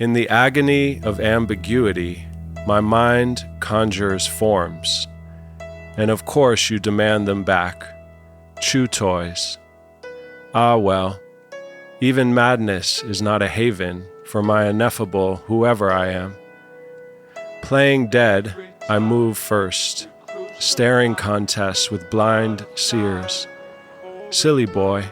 In the agony of ambiguity, my mind conjures forms, and of course you demand them back. Chew toys. Ah well, even madness is not a haven for my ineffable whoever I am. Playing dead, I move first, staring contests with blind seers. Silly boy,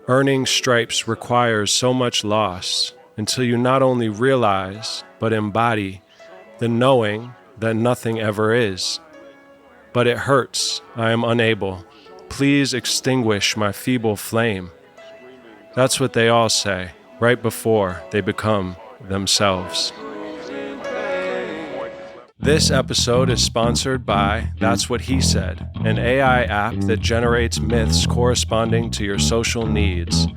earning stripes requires so much loss until you not only realize, but embody the knowing that nothing ever is. But it hurts, I am unable. Please extinguish my feeble flame. That's what they all say, right before they become themselves. This episode is sponsored by That's What He Said, an AI app that generates myths corresponding to your social needs.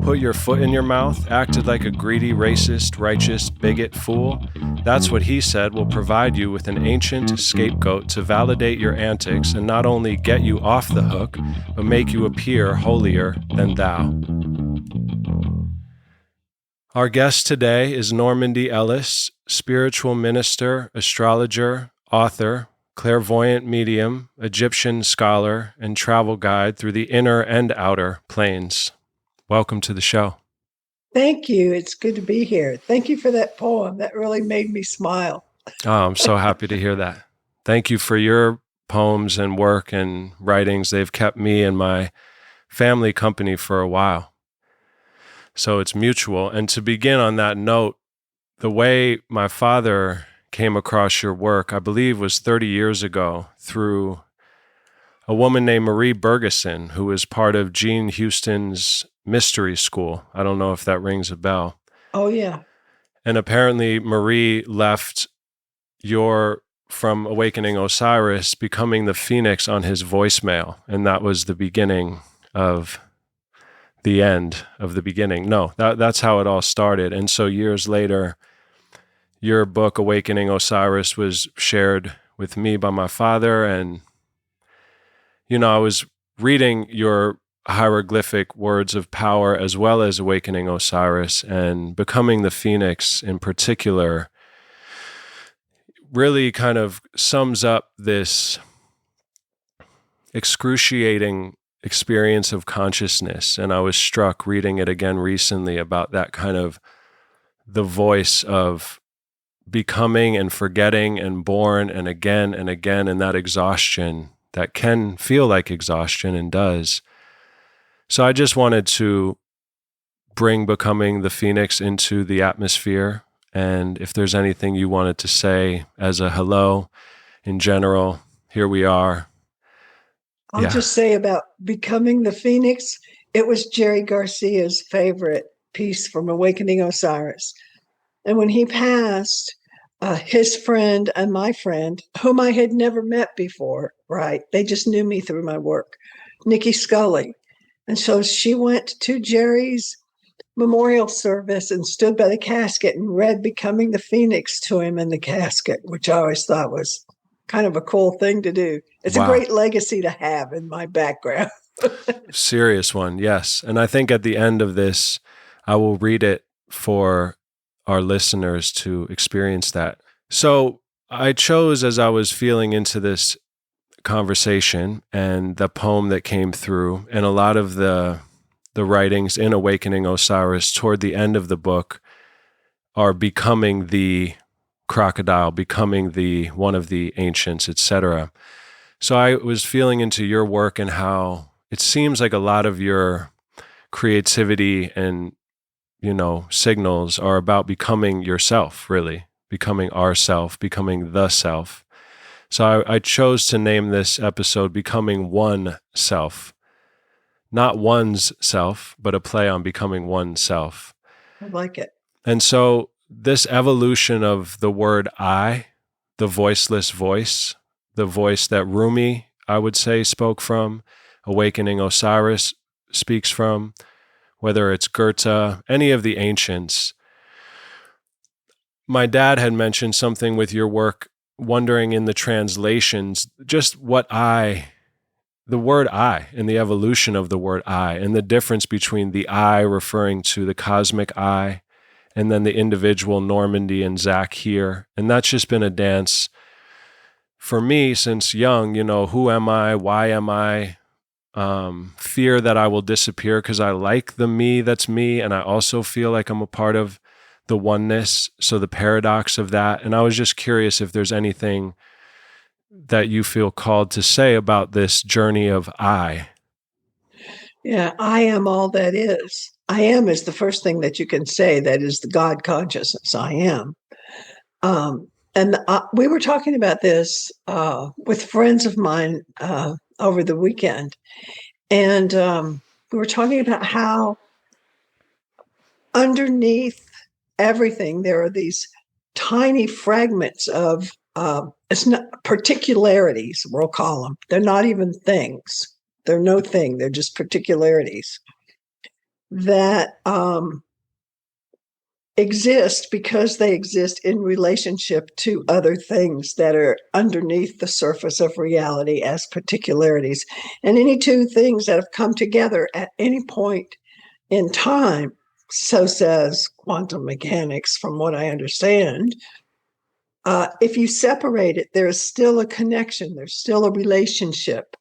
Put your foot in your mouth, acted like a greedy, racist, righteous, bigot fool? That's What He Said will provide you with an ancient scapegoat to validate your antics and not only get you off the hook, but make you appear holier than thou. Our guest today is Normandi Ellis, spiritual minister, astrologer, author, clairvoyant medium, Egyptian scholar, and travel guide through the inner and outer planes. Welcome to the show. Thank you. It's good to be here. Thank you for that poem. That really made me smile. Oh, I'm so happy to hear that. Thank you for your poems and work and writings. They've kept me and my family company for a while. So it's mutual. And to begin on that note, the way my father came across your work, I believe was 30 years ago through a woman named Marie Bergeson, who was part of Jean Houston's Mystery School. I don't know if that rings a bell. Oh, yeah. And apparently Marie left your From Awakening Osiris becoming the Phoenix on his voicemail. And that was the beginning of the end of the beginning. No, that's how it all started. And so years later, your book, Awakening Osiris, was shared with me by my father. And, you know, I was reading your hieroglyphic words of power as well as Awakening Osiris, and Becoming the Phoenix in particular really kind of sums up this excruciating experience of consciousness. And I was struck reading it again recently about that kind of the voice of becoming and forgetting and born and again, and that exhaustion that can feel like exhaustion and does. So I just wanted to bring Becoming the Phoenix into the atmosphere. And if there's anything you wanted to say as a hello in general, here we are. I'll just say about Becoming the Phoenix, it was Jerry Garcia's favorite piece from Awakening Osiris. And when he passed, his friend and my friend, whom I had never met before, right? They just knew me through my work, Nikki Scully. And so she went to Jerry's memorial service and stood by the casket and read Becoming the Phoenix to him in the casket, which I always thought was kind of a cool thing to do. It's Wow. A great legacy to have in my background. Serious one, yes. And I think at the end of this, I will read it for our listeners to experience that. So I chose, as I was feeling into this conversation and the poem that came through, and a lot of the writings in Awakening Osiris toward the end of the book are becoming the crocodile, becoming the one of the ancients, etc. So I was feeling into your work and how it seems like a lot of your creativity and, you know, signals are about becoming yourself, really, becoming ourself, becoming the self. So I chose to name this episode Becoming One Self. Not one's self, but a play on becoming oneself. I like it. And so this evolution of the word I, the voiceless voice, the voice that Rumi, I would say, spoke from, Awakening Osiris speaks from, whether it's Goethe, any of the ancients. My dad had mentioned something with your work, wondering in the translations, just what the word I and the evolution of the word I and the difference between the I referring to the cosmic I and then the individual Normandi and Zach here. And that's just been a dance for me since young. Who am I? Why am I? Fear that I will disappear because I like the me that's me, and I also feel like I'm a part of the oneness. So the paradox of that. And I was just curious if there's anything that you feel called to say about this journey of I. Yeah, I am all that is. I am is the first thing that you can say. That is the God consciousness. I am. And we were talking about this with friends of mine over the weekend. And we were talking about how underneath everything, there are these tiny fragments of, it's not particularities, we'll call them. They're not even things. They're no thing. They're just particularities that exist because they exist in relationship to other things that are underneath the surface of reality as particularities. And any two things that have come together at any point in time, so says quantum mechanics, from what I understand, if you separate it, there is still a connection, there's still a relationship,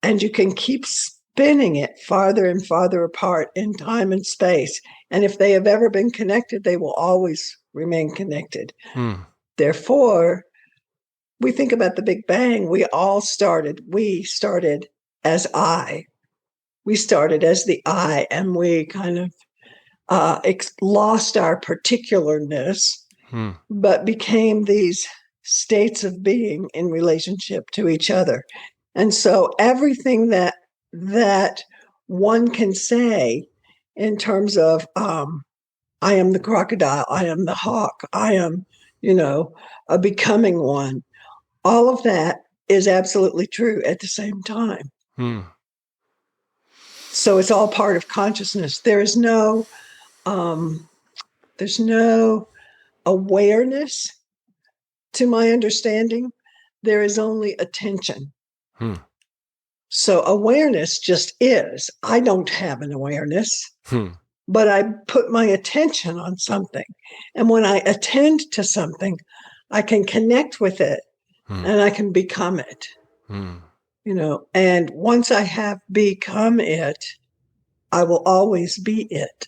and you can keep spinning it farther and farther apart in time and space. And if they have ever been connected, they will always remain connected. Therefore, we think about the Big Bang. We started as I. We started as the I, and we kind of lost our particularness, but became these states of being in relationship to each other. And so everything that one can say in terms of I am the crocodile, I am the hawk, I am, a becoming one, all of that is absolutely true at the same time. So it's all part of consciousness. There's no awareness, to my understanding. There is only attention. So awareness just is. I don't have an awareness, but I put my attention on something. And when I attend to something, I can connect with it and I can become it. And once I have become it, I will always be it.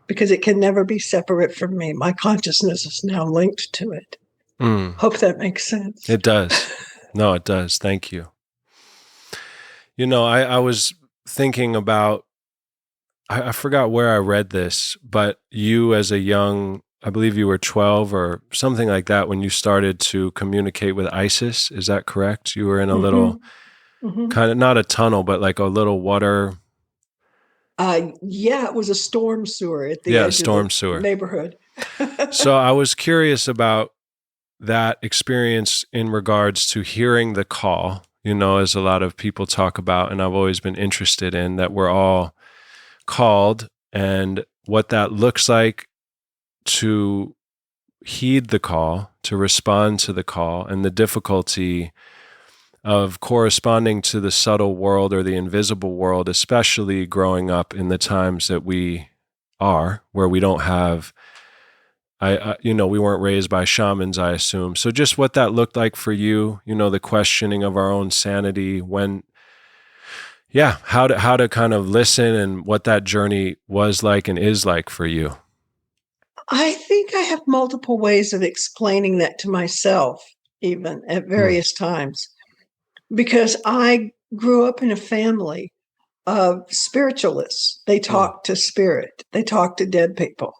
Because it can never be separate from me. My consciousness is now linked to it. Hope that makes sense. It does. No, it does. Thank you. I was thinking about, I forgot where I read this, but you as a young, I believe you were 12 or something like that when you started to communicate with Isis. Is that correct? You were in a little, kind of not a tunnel, but like a little water. Yeah, it was a storm sewer at the edge of the neighborhood. So I was curious about that experience in regards to hearing the call, as a lot of people talk about, and I've always been interested in, that we're all called, and what that looks like to heed the call, to respond to the call, and the difficulty of corresponding to the subtle world or the invisible world, especially growing up in the times that we are, where we don't have, we weren't raised by shamans, I assume. So just what that looked like for you, the questioning of our own sanity, how to kind of listen, and what that journey was like and is like for you. I think I have multiple ways of explaining that to myself, even at various times. Because I grew up in a family of spiritualists. They talk to spirit. They talk to dead people.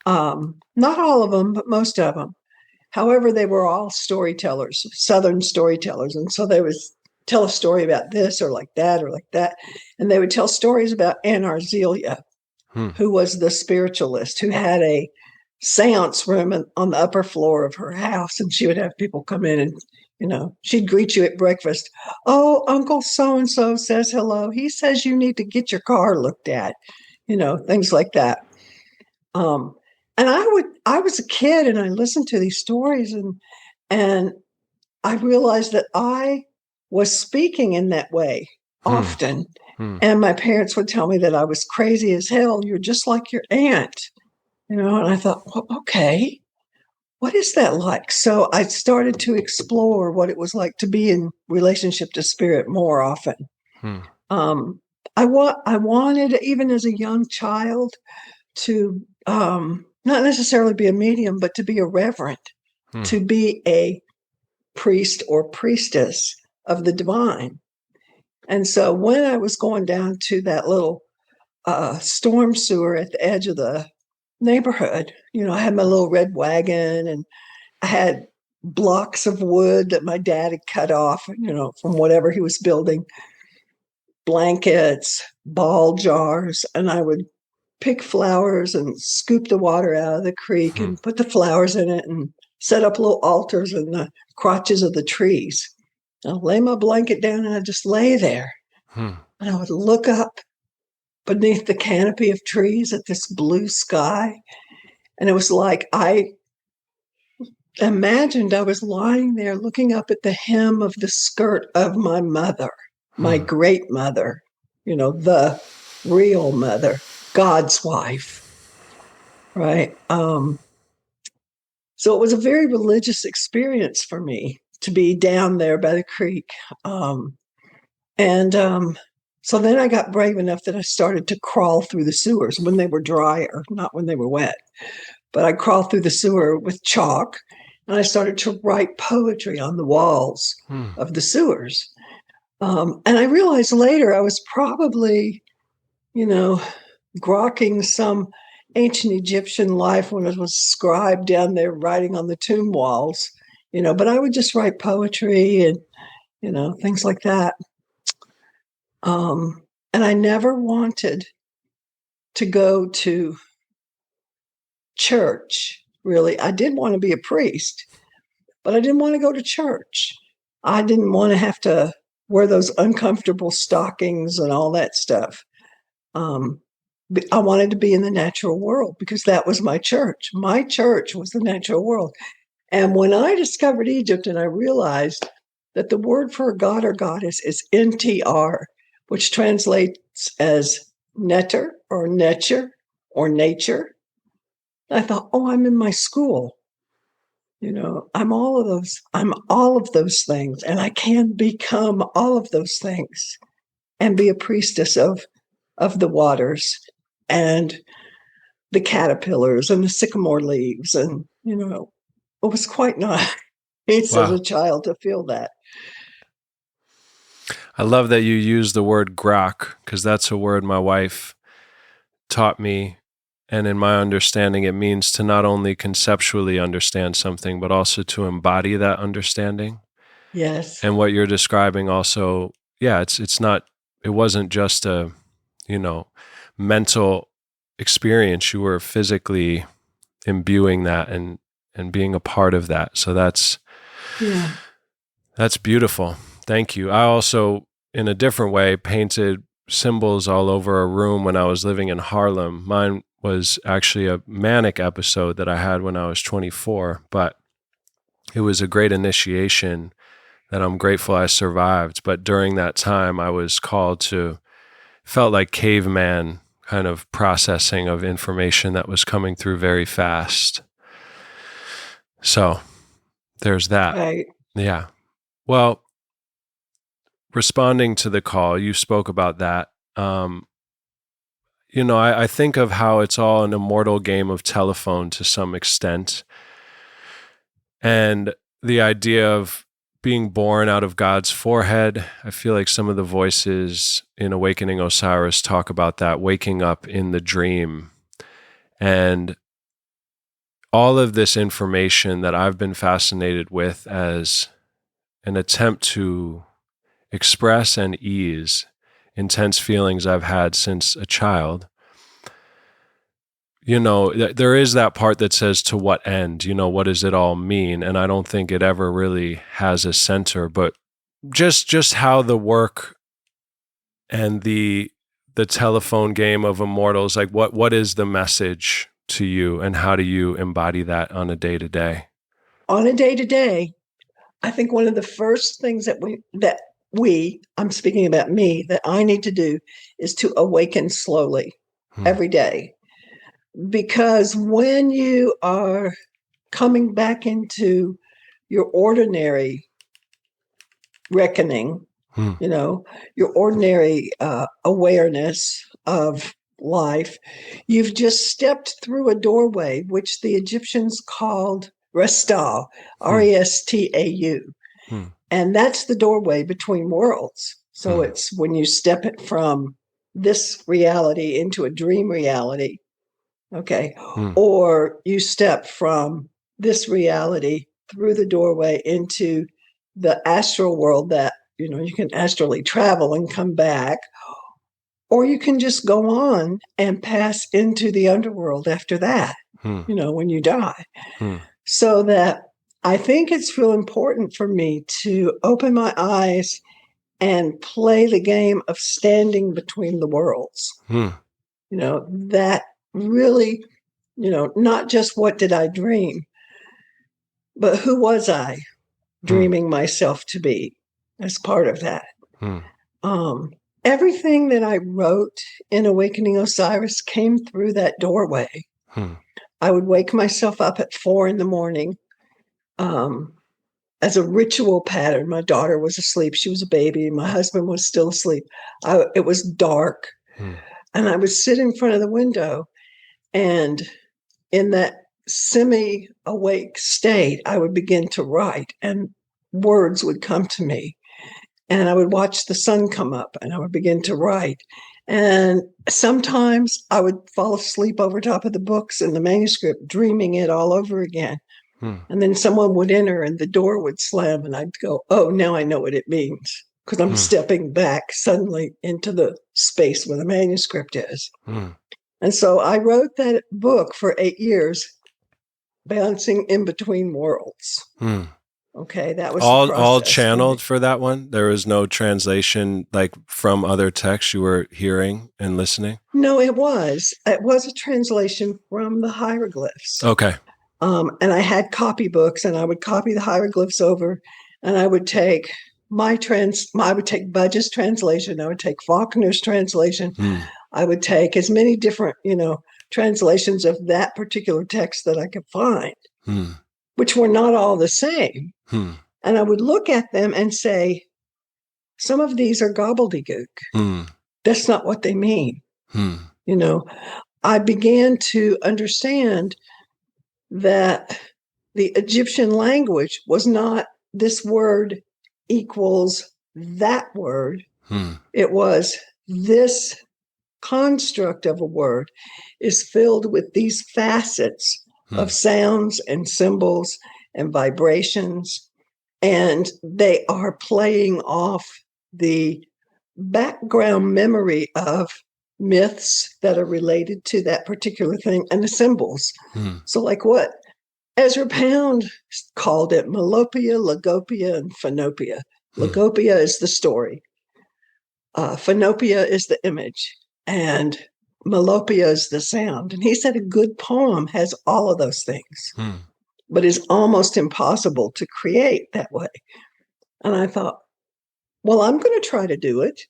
Not all of them, but most of them. However, they were all storytellers, Southern storytellers. And so they would tell a story about this or like that or like that. And they would tell stories about Anne Arzelia, who was the spiritualist, who had a seance room on the upper floor of her house. And she would have people come in and, she'd greet you at breakfast. Oh, Uncle so-and-so says hello. He says you need to get your car looked at, things like that. And I was a kid and I listened to these stories and I realized that I was speaking in that way often. And my parents would tell me that I was crazy as hell. You're just like your aunt. And I thought, well, okay, what is that like? So I started to explore what it was like to be in relationship to spirit more often. Um, I wanted, even as a young child, to not necessarily be a medium, but to be a reverend, to be a priest or priestess of the divine. And so when I was going down to that little storm sewer at the edge of the neighborhood, I had my little red wagon, and I had blocks of wood that my dad had cut off, from whatever he was building, blankets, ball jars, and I would pick flowers and scoop the water out of the creek and put the flowers in it and set up little altars in the crotches of the trees. I'll lay my blanket down and I'd just lay there. And I would look up beneath the canopy of trees at this blue sky. And it was like I imagined I was lying there looking up at the hem of the skirt of my mother, my great mother, the real mother, God's wife. Right. So it was a very religious experience for me to be down there by the creek. And so then I got brave enough that I started to crawl through the sewers when they were dry, or not when they were wet. But I crawled through the sewer with chalk, and I started to write poetry on the walls of the sewers. And I realized later I was probably, grokking some ancient Egyptian life when it was scribe down there writing on the tomb walls, but I would just write poetry and, things like that. And I never wanted to go to church, really. I did want to be a priest, but I didn't want to go to church. I didn't want to have to wear those uncomfortable stockings and all that stuff. I wanted to be in the natural world because that was my church. My church was the natural world. And when I discovered Egypt and I realized that the word for a god or goddess is NTR, which translates as netter or nature or nature, I thought, oh, I'm in my school. I'm all of those. I'm all of those things. And I can become all of those things and be a priestess of the waters and the caterpillars and the sycamore leaves. And, it was quite nice as a child to feel that. I love that you use the word grok, because that's a word my wife taught me. And in my understanding, it means to not only conceptually understand something, but also to embody that understanding. Yes. And what you're describing also, it wasn't just a, mental experience. You were physically imbuing that and being a part of that. So that's beautiful. Thank you. I also, in a different way, painted symbols all over a room when I was living in Harlem. Mine was actually a manic episode that I had when I was 24, but it was a great initiation that I'm grateful I survived. But during that time, I was called to, felt like caveman kind of processing of information that was coming through very fast. So there's that. Right. Yeah. Well, responding to the call, you spoke about that. I think of how it's all an immortal game of telephone to some extent. And the idea of being born out of God's forehead, I feel like some of the voices in Awakening Osiris talk about that, waking up in the dream. And all of this information that I've been fascinated with as an attempt to express and ease intense feelings I've had since a child. There is that part that says, to what end? What does it all mean? And I don't think it ever really has a center, but just how the work and the telephone game of immortals, like what is the message to you, and how do you embody that on a day-to-day? On a day-to-day, I think one of the first things that I'm speaking about me, that I need to do is to awaken slowly every day. Because when you are coming back into your ordinary reckoning, your ordinary awareness of life, you've just stepped through a doorway, which the Egyptians called Restau, Restau. And that's the doorway between worlds. So it's when you step it from this reality into a dream reality, okay, or you step from this reality through the doorway into the astral world that, you can astrally travel and come back, or you can just go on and pass into the underworld after that, when you die. So that I think it's real important for me to open my eyes and play the game of standing between the worlds. That really, not just what did I dream, but who was I dreaming myself to be as part of that. Everything that I wrote in Awakening Osiris came through that doorway. I would wake myself up at 4 a.m. As a ritual pattern. My daughter was asleep. She was a baby. My husband was still asleep. It was dark. And I would sit in front of the window, and in that semi-awake state, I would begin to write, and words would come to me. And I would watch the sun come up, and I would begin to write. And sometimes I would fall asleep over top of the books and the manuscript, dreaming it all over again. And then someone would enter and the door would slam, and I'd go, oh, now I know what it means, because I'm stepping back suddenly into the space where the manuscript is. And so I wrote that book for 8 years, bouncing in between worlds. Okay, that was all channeled for that one. There was no translation like from other texts you were hearing and listening. No, it was a translation from the hieroglyphs. Okay. And I had copybooks, and I would copy the hieroglyphs over, and I would take I would take Budge's translation, I would take Faulkner's translation, I would take as many different, translations of that particular text that I could find, which were not all the same. And I would look at them and say, some of these are gobbledygook. That's not what they mean. I began to understand that the Egyptian language was not this word equals that word. It was this construct of a word is filled with these facets of sounds and symbols and vibrations, and they are playing off the background memory of myths that are related to that particular thing and the symbols. So like what Ezra Pound called it, Melopia, Logopia, and Phanopia. Logopia is the story. Phanopia is the image. And Melopia is the sound. And he said a good poem has all of those things, but is almost impossible to create that way. And I thought, well, I'm going to try to do it.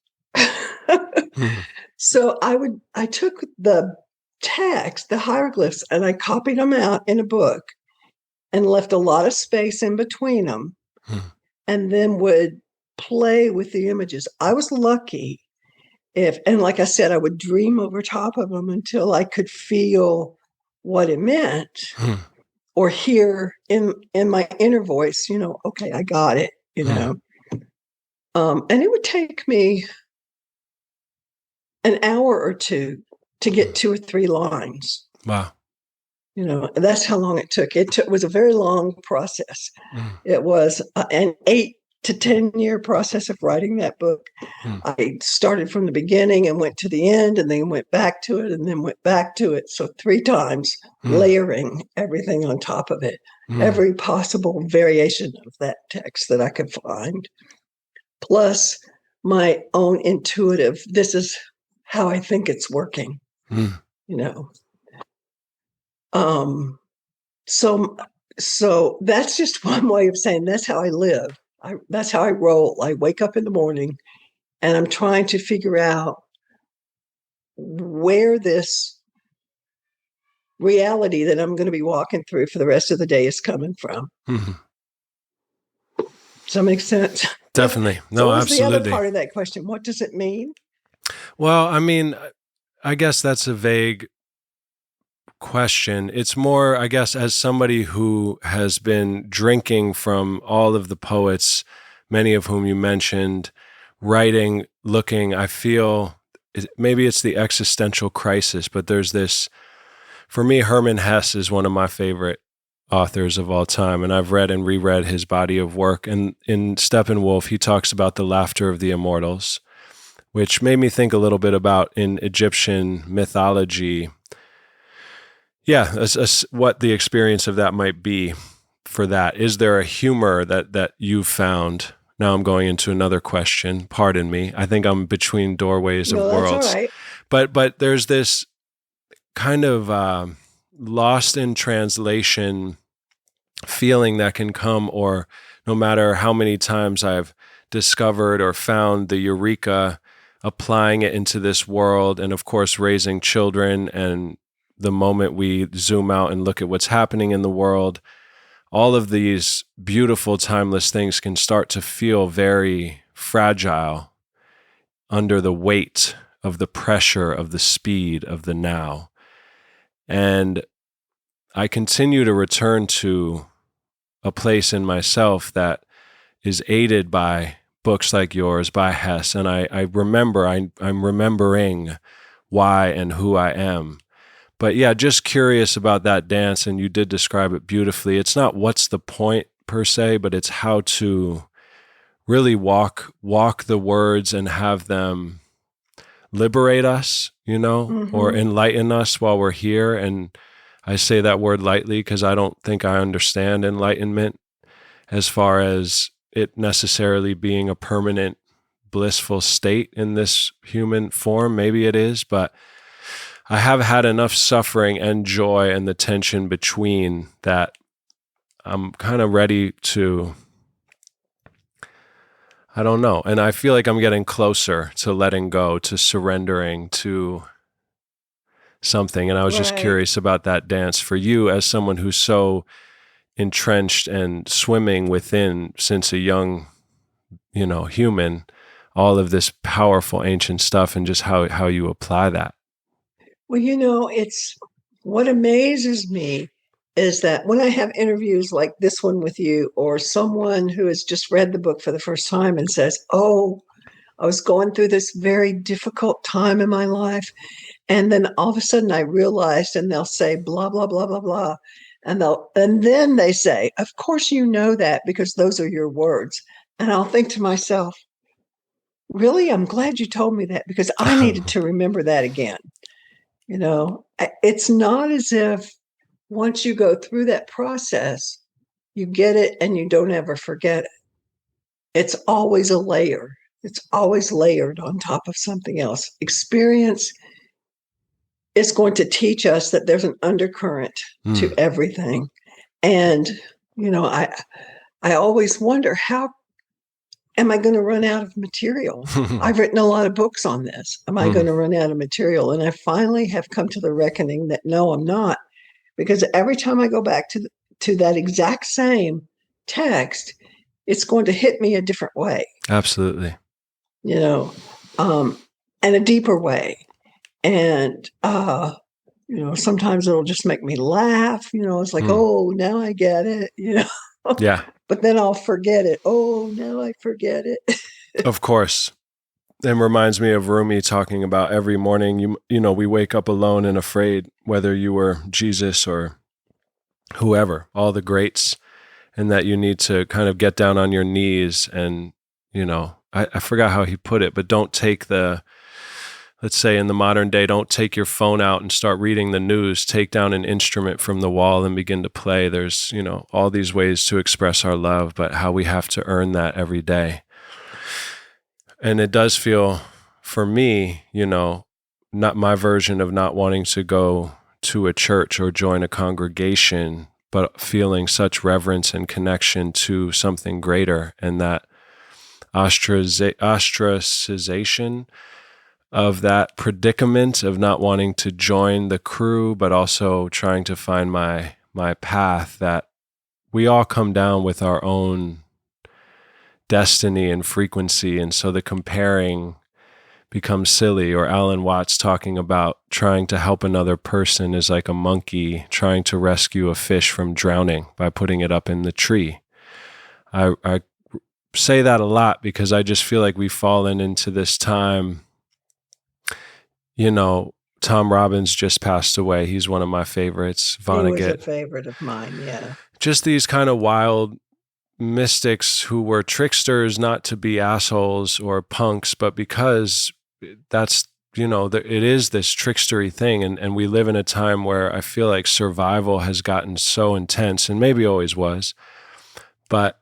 So I took the text, the hieroglyphs, and I copied them out in a book and left a lot of space in between them, and then would play with the images. I was lucky and like I said, I would dream over top of them until I could feel what it meant or hear in my inner voice, okay, I got it, and it would take me an hour or two to get 2 or 3 lines. Wow. That's how long it took. It was a very long process. It was an 8 to 10 year process of writing that book. I started from the beginning and went to the end, and then went back to it, and then went back to it. So 3 times, layering everything on top of it, every possible variation of that text that I could find, plus my own intuitive, this is how I think it's working, So that's just one way of saying that's how I live. That's how I roll. I wake up in the morning and I'm trying to figure out where this reality that I'm going to be walking through for the rest of the day is coming from. Mm-hmm. Does that make sense? Definitely. No, so what was absolutely. the other part of that question? What does it mean? Well, I mean, I guess that's a vague question. It's more, I guess, as somebody who has been drinking from all of the poets, many of whom you mentioned, writing, looking, I feel maybe it's the existential crisis, but there's this, for me, Hermann Hesse is one of my favorite authors of all time, and I've read and reread his body of work. And in Steppenwolf, he talks about the laughter of the immortals, which made me think a little bit about in Egyptian mythology, what the experience of that might be for that. Is there a humor that you've found? Now I'm going into another question. Pardon me. I think I'm between doorways of worlds. That's all right. But there's this kind of lost in translation feeling that can come, or no matter how many times I've discovered or found the eureka, applying it into this world, and of course raising children, and the moment we zoom out and look at what's happening in the world, all of these beautiful, timeless things can start to feel very fragile under the weight of the pressure of the speed of the now. And I continue to return to a place in myself that is aided by books like yours, by Hesse, and I remember, I'm remembering why and who I am. But yeah, just curious about that dance, and you did describe it beautifully. It's not what's the point per se, but it's how to really walk the words and have them liberate us, or enlighten us while we're here. And I say that word lightly because I don't think I understand enlightenment as far as it necessarily being a permanent blissful state in this human form. Maybe it is, but I have had enough suffering and joy and the tension between that I'm kind of ready to, I don't know. And I feel like I'm getting closer to letting go, to surrendering to something. And I was just curious about that dance for you as someone who's so entrenched and swimming within since a young, human, all of this powerful ancient stuff, and just how you apply that. Well, it's what amazes me is that when I have interviews like this one with you, or someone who has just read the book for the first time and says, "Oh, I was going through this very difficult time in my life, and then all of a sudden I realized," and they'll say blah blah blah blah blah, and then they say, "Of course you know that because those are your words." And I'll think to myself, "Really? I'm glad you told me that because I needed to remember that again." It's not as if once you go through that process, you get it and you don't ever forget it. It's always a layer. It's always layered on top of something else. Experience is going to teach us that there's an undercurrent to everything. And, I always wonder, how am I going to run out of material? I've written a lot of books on this. Am I going to run out of material? And I finally have come to the reckoning that no, I'm not. Because every time I go back to that exact same text, it's going to hit me a different way. Absolutely. And a deeper way. And, sometimes it'll just make me laugh. It's like, oh, now I get it, Yeah. But then I'll forget it. Oh, now I forget it. Of course. It reminds me of Rumi talking about every morning, we wake up alone and afraid, whether you were Jesus or whoever, all the greats, and that you need to kind of get down on your knees and, I forgot how he put it, but don't take let's say in the modern day, don't take your phone out and start reading the news. Take down an instrument from the wall and begin to play. There's, all these ways to express our love, but how we have to earn that every day. And it does feel, for me, not my version of not wanting to go to a church or join a congregation, but feeling such reverence and connection to something greater, and that ostracization of that predicament of not wanting to join the crew, but also trying to find my path, that we all come down with our own destiny and frequency. And so the comparing becomes silly. Or Alan Watts talking about trying to help another person is like a monkey trying to rescue a fish from drowning by putting it up in the tree. I say that a lot because I just feel like we've fallen into this time. Tom Robbins just passed away. He's one of my favorites. Vonnegut. He was a favorite of mine, yeah. Just these kind of wild mystics who were tricksters, not to be assholes or punks, but because that's, it is this trickstery thing. And we live in a time where I feel like survival has gotten so intense, and maybe always was, but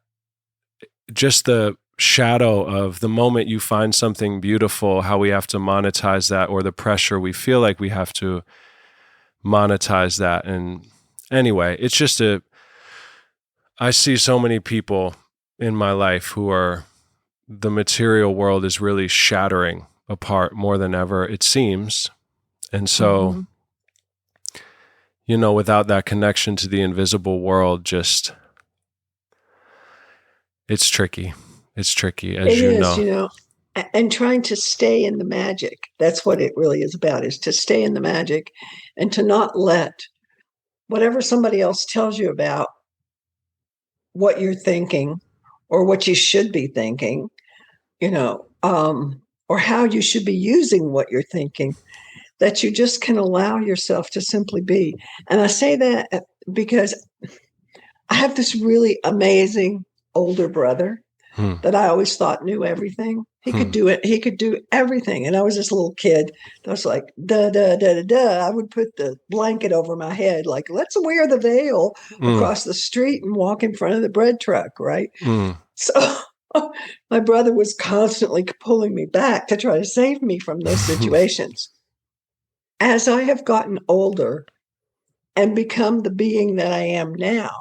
just the shadow of the moment you find something beautiful, how we have to monetize that, or the pressure we feel like we have to monetize that. And anyway, it's just I see so many people in my life who are, the material world is really shattering apart more than ever, it seems. And so, without that connection to the invisible world, just, it's tricky. It's tricky, as you know. It is, and trying to stay in the magic. That's what it really is about, is to stay in the magic and to not let whatever somebody else tells you about what you're thinking or what you should be thinking, or how you should be using what you're thinking, that you just can allow yourself to simply be. And I say that because I have this really amazing older brother that I always thought knew everything. He could do it. He could do everything. And I was this little kid that was like, da, da, da, da, da. I would put the blanket over my head, like, let's wear the veil across the street and walk in front of the bread truck, right? So my brother was constantly pulling me back to try to save me from those situations. As I have gotten older and become the being that I am now,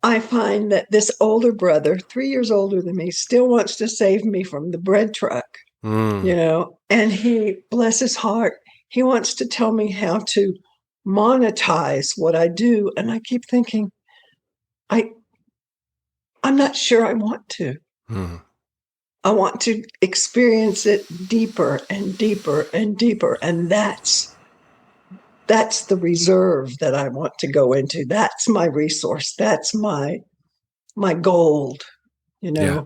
I find that this older brother, 3 years older than me, still wants to save me from the bread truck, and he, bless his heart, he wants to tell me how to monetize what I do. And I keep thinking, I'm not sure I want to. I want to experience it deeper and deeper and deeper. And that's the reserve that I want to go into. That's my resource. That's my gold, Yeah.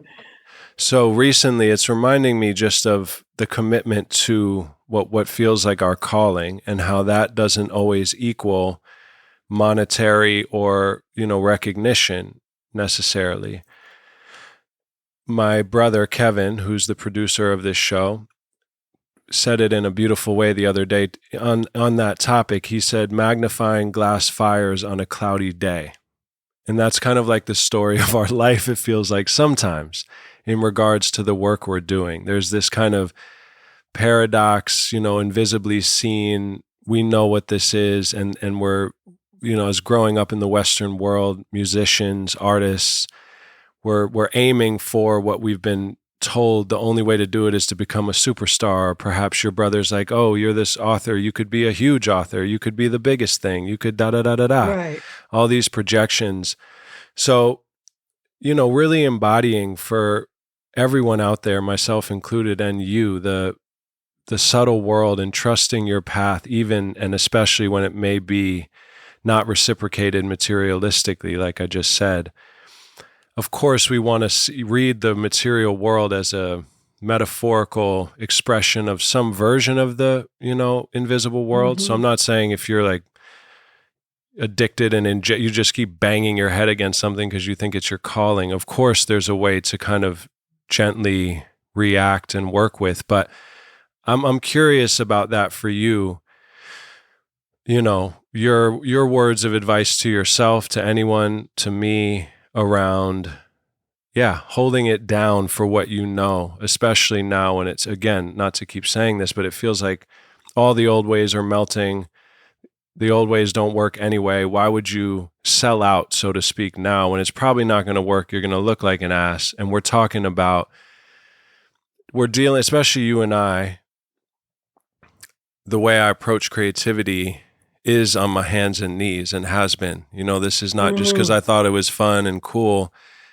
So recently it's reminding me just of the commitment to what feels like our calling, and how that doesn't always equal monetary or, recognition necessarily. My brother, Kevin, who's the producer of this show, said it in a beautiful way the other day on that topic. He said, magnifying glass fires on a cloudy day. And that's kind of like the story of our life, it feels like sometimes, in regards to the work we're doing. There's this kind of paradox, invisibly seen. We know what this is, and we're, as growing up in the Western world, musicians, artists, we're aiming for what we've been told the only way to do it is to become a superstar. Or perhaps your brother's like, oh, you're this author, you could be a huge author, you could be the biggest thing, you could da-da-da-da-da. Right. All these projections. So, really embodying for everyone out there, myself included, and you, the subtle world, and trusting your path, even and especially when it may be not reciprocated materialistically, like I just said. Of course, we want to read the material world as a metaphorical expression of some version of the, invisible world. So I'm not saying if you're like addicted and you just keep banging your head against something because you think it's your calling. Of course, there's a way to kind of gently react and work with. But I'm curious about that for you. Your words of advice to yourself, to anyone, to me, around, holding it down for what you know, especially now when it's, again, not to keep saying this, but it feels like all the old ways are melting. The old ways don't work anyway. Why would you sell out, so to speak, now when it's probably not going to work? You're going to look like an ass. And we're talking about we're dealing, especially you and I, the way I approach creativity is on my hands and knees and has been. This is not just because I thought it was fun and cool.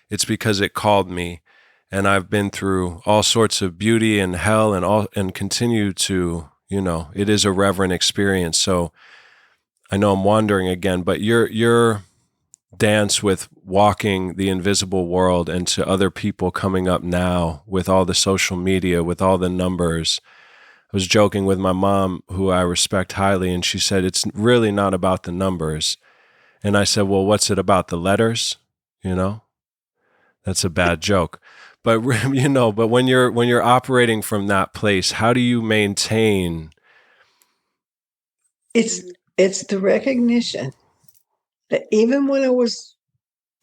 It's because it called me. And I've been through all sorts of beauty and hell and continue to, it is a reverent experience. So I know I'm wandering again, but your dance with walking the invisible world and to other people coming up now with all the social media, with all the numbers. I was joking with my mom, who I respect highly, and she said, it's really not about the numbers. And I said, well, what's it about? The letters? That's a bad joke. But, but when you're operating from that place, how do you maintain? It's the recognition that even when I was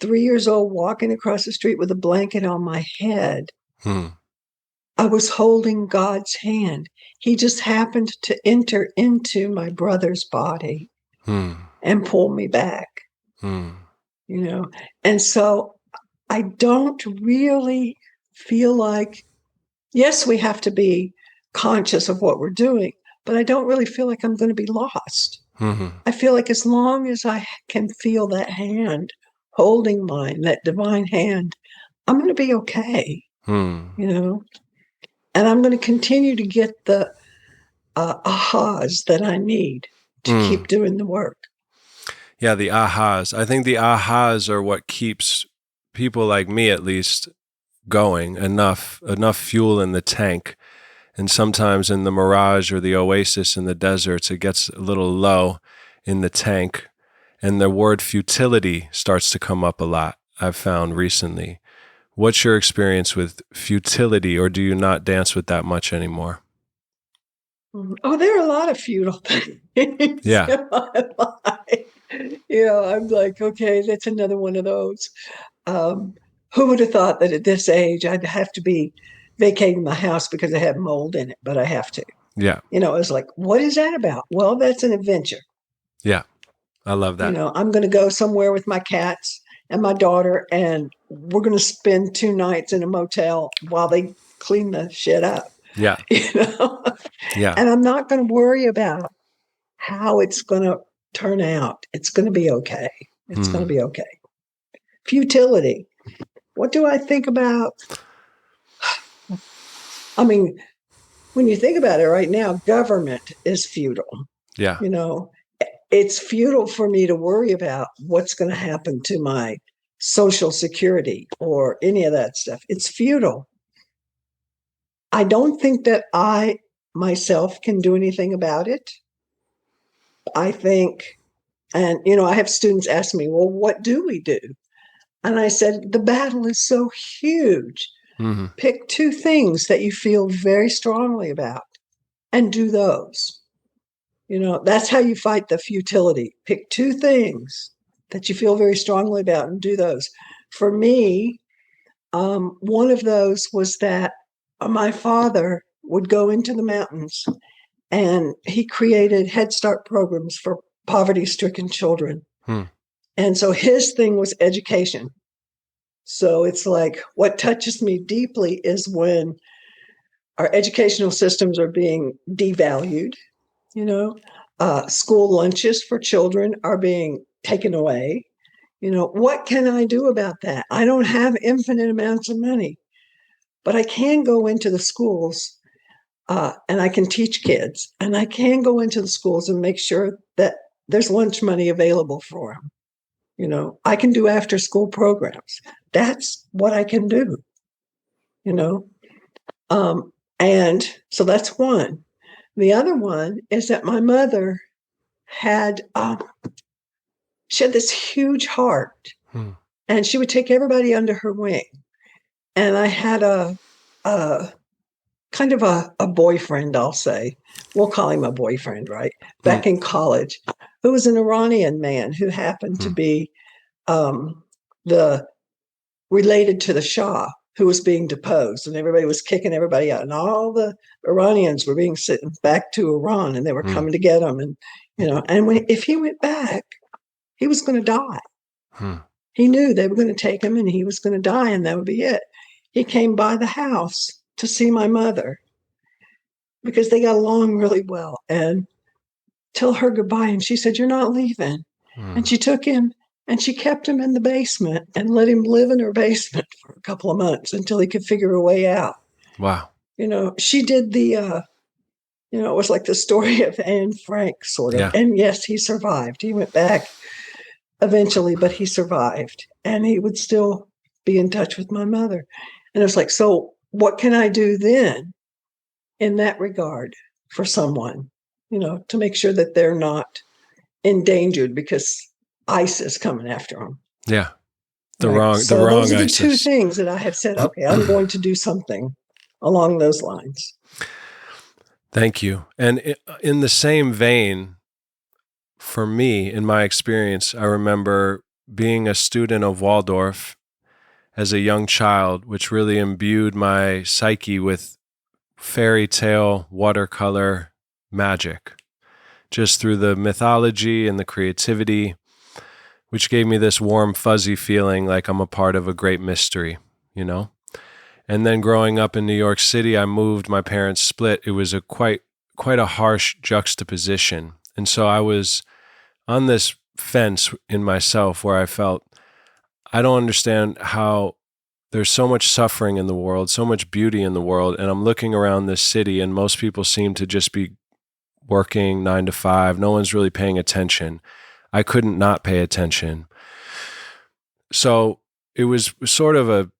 3 years old, walking across the street with a blanket on my head, I was holding God's hand. He just happened to enter into my brother's body and pull me back, And so I don't really feel like, yes, we have to be conscious of what we're doing, but I don't really feel like I'm going to be lost. I feel like as long as I can feel that hand holding mine, that divine hand, I'm going to be okay, And I'm going to continue to get the ahas that I need to keep doing the work. Yeah, the ahas. I think the ahas are what keeps people like me, at least, going. Enough fuel in the tank. And sometimes in the mirage or the oasis in the deserts, it gets a little low in the tank. And the word futility starts to come up a lot, I've found recently. What's your experience with futility, or do you not dance with that much anymore? Oh, there are a lot of futile things Yeah. in my life. I'm like, okay, that's another one of those. Who would have thought that at this age I'd have to be vacating my house because I have mold in it, but I have to. Yeah. It was like, what is that about? Well, that's an adventure. Yeah. I love that. I'm going to go somewhere with my cats and my daughter, and we're going to spend 2 nights in a motel while they clean the shit up. Yeah. Yeah. And I'm not going to worry about how it's going to turn out. It's going to be okay. It's going to be okay. Futility. What do I think about? I mean, when you think about it right now, government is futile. Yeah. It's futile for me to worry about what's going to happen to my Social Security or any of that stuff. It's futile. I don't think that I myself can do anything about it. I think, and I have students ask me, well, what do we do? And I said, the battle is so huge. Pick 2 things that you feel very strongly about and do those. That's how you fight the futility. Pick 2 things that you feel very strongly about and do those. For me, one of those was that my father would go into the mountains and he created Head Start programs for poverty-stricken children. And so his thing was education. So it's like, what touches me deeply is when our educational systems are being devalued. School lunches for children are being taken away. What can I do about that? I don't have infinite amounts of money, but I can go into the schools and I can teach kids, and I can go into the schools and make sure that there's lunch money available for them. I can do after school programs. That's what I can do, and so that's one. The other one is that my mother had this huge heart, and she would take everybody under her wing. And I had a kind of a boyfriend, I'll say. We'll call him a boyfriend, right? Back in college, who was an Iranian man who happened to be related to the Shah, who was being deposed, and everybody was kicking everybody out, and all the Iranians were being sent back to Iran, and they were coming to get him, and if he went back, he was going to die. He knew they were going to take him, and he was going to die, and that would be it. He came by the house to see my mother because they got along really well, and tell her goodbye. And she said, "You're not leaving." And she took him and she kept him in the basement and let him live in her basement for a couple of months until he could figure a way out. Wow. She did the, it was like the story of Anne Frank, sort of. Yeah. And yes, he survived. He went back eventually, but he survived. And he would still be in touch with my mother. And it was like, so what can I do then in that regard for someone, to make sure that they're not endangered because ICE is coming after them? Yeah. The Right. wrong those are the ISIS. two things that I have said, okay, I'm going to do something along those lines. Thank you. And in the same vein, for me, in my experience, I remember being a student of Waldorf as a young child, which really imbued my psyche with fairy tale watercolor magic, just through the mythology and the creativity, which gave me this warm, fuzzy feeling like I'm a part of a great mystery, And then growing up in New York City, I moved, my parents split. It was quite a harsh juxtaposition. And so I was on this fence in myself where I felt, I don't understand how there's so much suffering in the world, so much beauty in the world. And I'm looking around this city and most people seem to just be working 9 to 5. No one's really paying attention. I couldn't not pay attention. So it was sort of a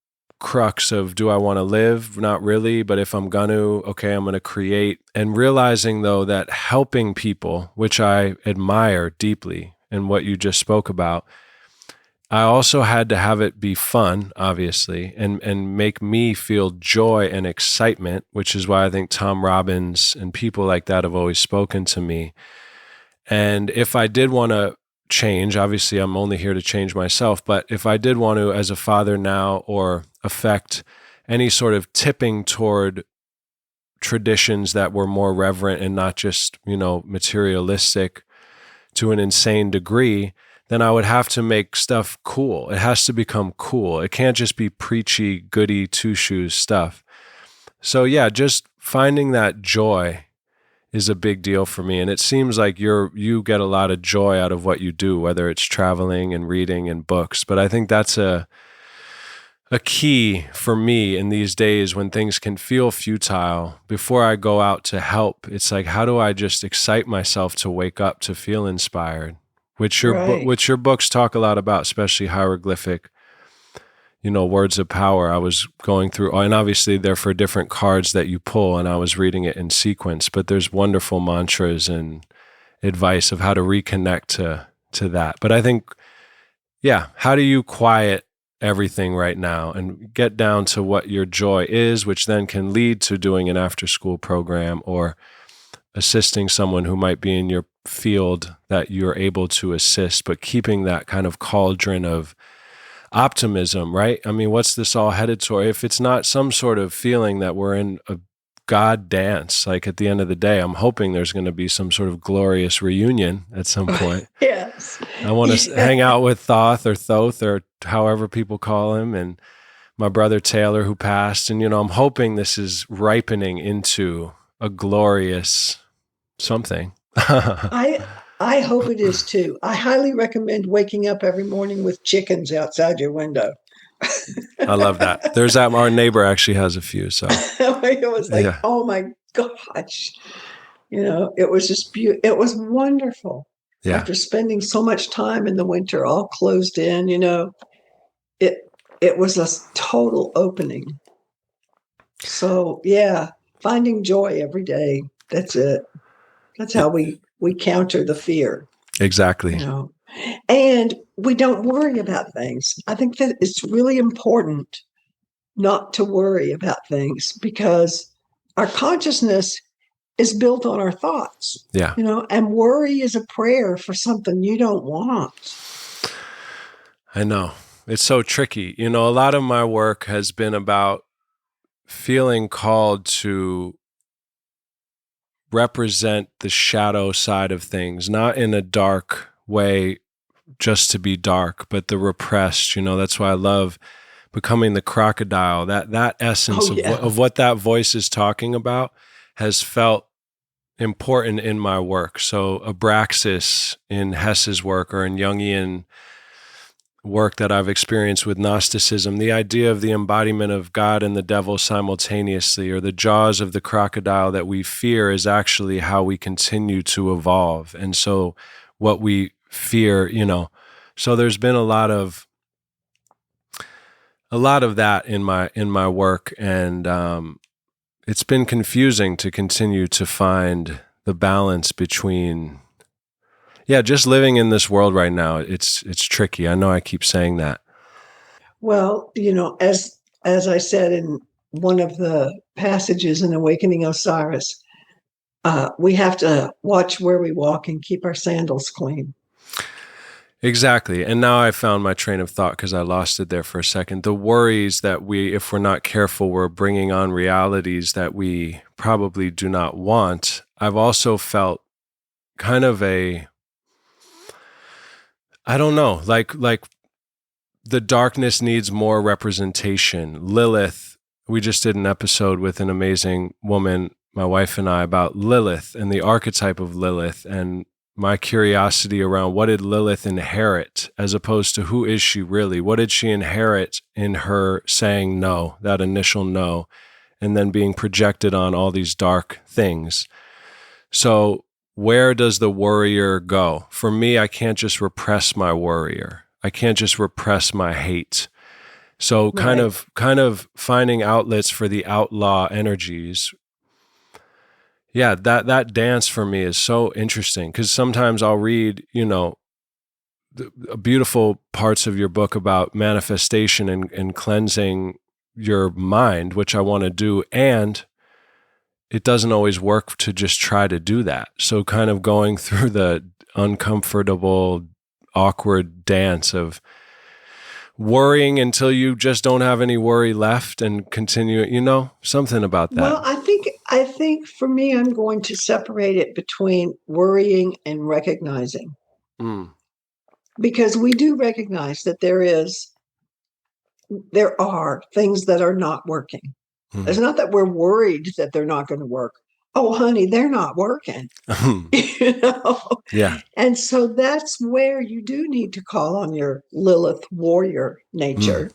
crux of, do I want to live? Not really, but if I'm going to, okay, I'm going to create. And realizing though that helping people, which I admire deeply and what you just spoke about, I also had to have it be fun, obviously, and make me feel joy and excitement, which is why I think Tom Robbins and people like that have always spoken to me. And if I did want to change, obviously I'm only here to change myself, but if I did want to, as a father now, or affect any sort of tipping toward traditions that were more reverent and not just, materialistic to an insane degree, then I would have to make stuff cool. It has to become cool. It can't just be preachy, goody, two-shoes stuff. So yeah, just finding that joy is a big deal for me. And it seems like you get a lot of joy out of what you do, whether it's traveling and reading and books. But I think that's a key for me in these days when things can feel futile. Before I go out to help, it's like, how do I just excite myself to wake up, to feel inspired? Which your books talk a lot about, especially hieroglyphic, words of power. I was going through, and obviously they're for different cards that you pull, and I was reading it in sequence, but there's wonderful mantras and advice of how to reconnect to that. But I think, how do you quiet everything right now and get down to what your joy is, which then can lead to doing an after-school program or assisting someone who might be in your field that you're able to assist, but keeping that kind of cauldron of optimism, right? I mean, what's this all headed toward? If it's not some sort of feeling that we're in a God dance, like at the end of the day, I'm hoping there's going to be some sort of glorious reunion at some point. Yes. I want to hang out with Thoth or however people call him, and my brother Taylor who passed. And, I'm hoping this is ripening into a glorious something. I hope it is too. I highly recommend waking up every morning with chickens outside your window. I love that. There's that. Our neighbor actually has a few. So it was like, oh my gosh, it was just it was wonderful. Yeah. After spending so much time in the winter, all closed in, it was a total opening. So finding joy every day. That's it. That's how we counter the fear. Exactly. And we don't worry about things. I think that it's really important not to worry about things because our consciousness is built on our thoughts. Yeah. And worry is a prayer for something you don't want. I know. It's so tricky. A lot of my work has been about feeling called to represent the shadow side of things, not in a dark way just to be dark, but the repressed. That's why I love becoming the crocodile, that essence of what that voice is talking about has felt important in my work. So Abraxas in Hess's work, or in Jungian work that I've experienced with Gnosticism, the idea of the embodiment of God and the devil simultaneously, or the jaws of the crocodile that we fear, is actually how we continue to evolve. And so what we fear, so there's been a lot of that in my work, and it's been confusing to continue to find the balance between just living in this world right now. It's tricky. I know I keep saying that. Well, as I said in one of the passages in Awakening Osiris, we have to watch where we walk and keep our sandals clean. Exactly. And now I found my train of thought because I lost it there for a second. The worries that if we're not careful, we're bringing on realities that we probably do not want. I've also felt kind of I don't know, like the darkness needs more representation. Lilith, we just did an episode with an amazing woman, my wife and I, about Lilith and the archetype of Lilith, and my curiosity around what did Lilith inherit as opposed to who is she really? What did she inherit in her saying no, that initial no, and then being projected on all these dark things? So where does the warrior go? For me, I can't just repress my warrior. I can't just repress my hate. So kind of finding outlets for the outlaw energies. Yeah, that dance for me is so interesting, because sometimes I'll read, the beautiful parts of your book about manifestation and cleansing your mind, which I want to do, and it doesn't always work to just try to do that. So kind of going through the uncomfortable, awkward dance of worrying until you just don't have any worry left and continue, something about that. Well, I think for me, I'm going to separate it between worrying and recognizing. Because we do recognize that there are things that are not working. It's not that we're worried that they're not going to work. Oh, honey, they're not working. Yeah. And so that's where you do need to call on your Lilith warrior nature,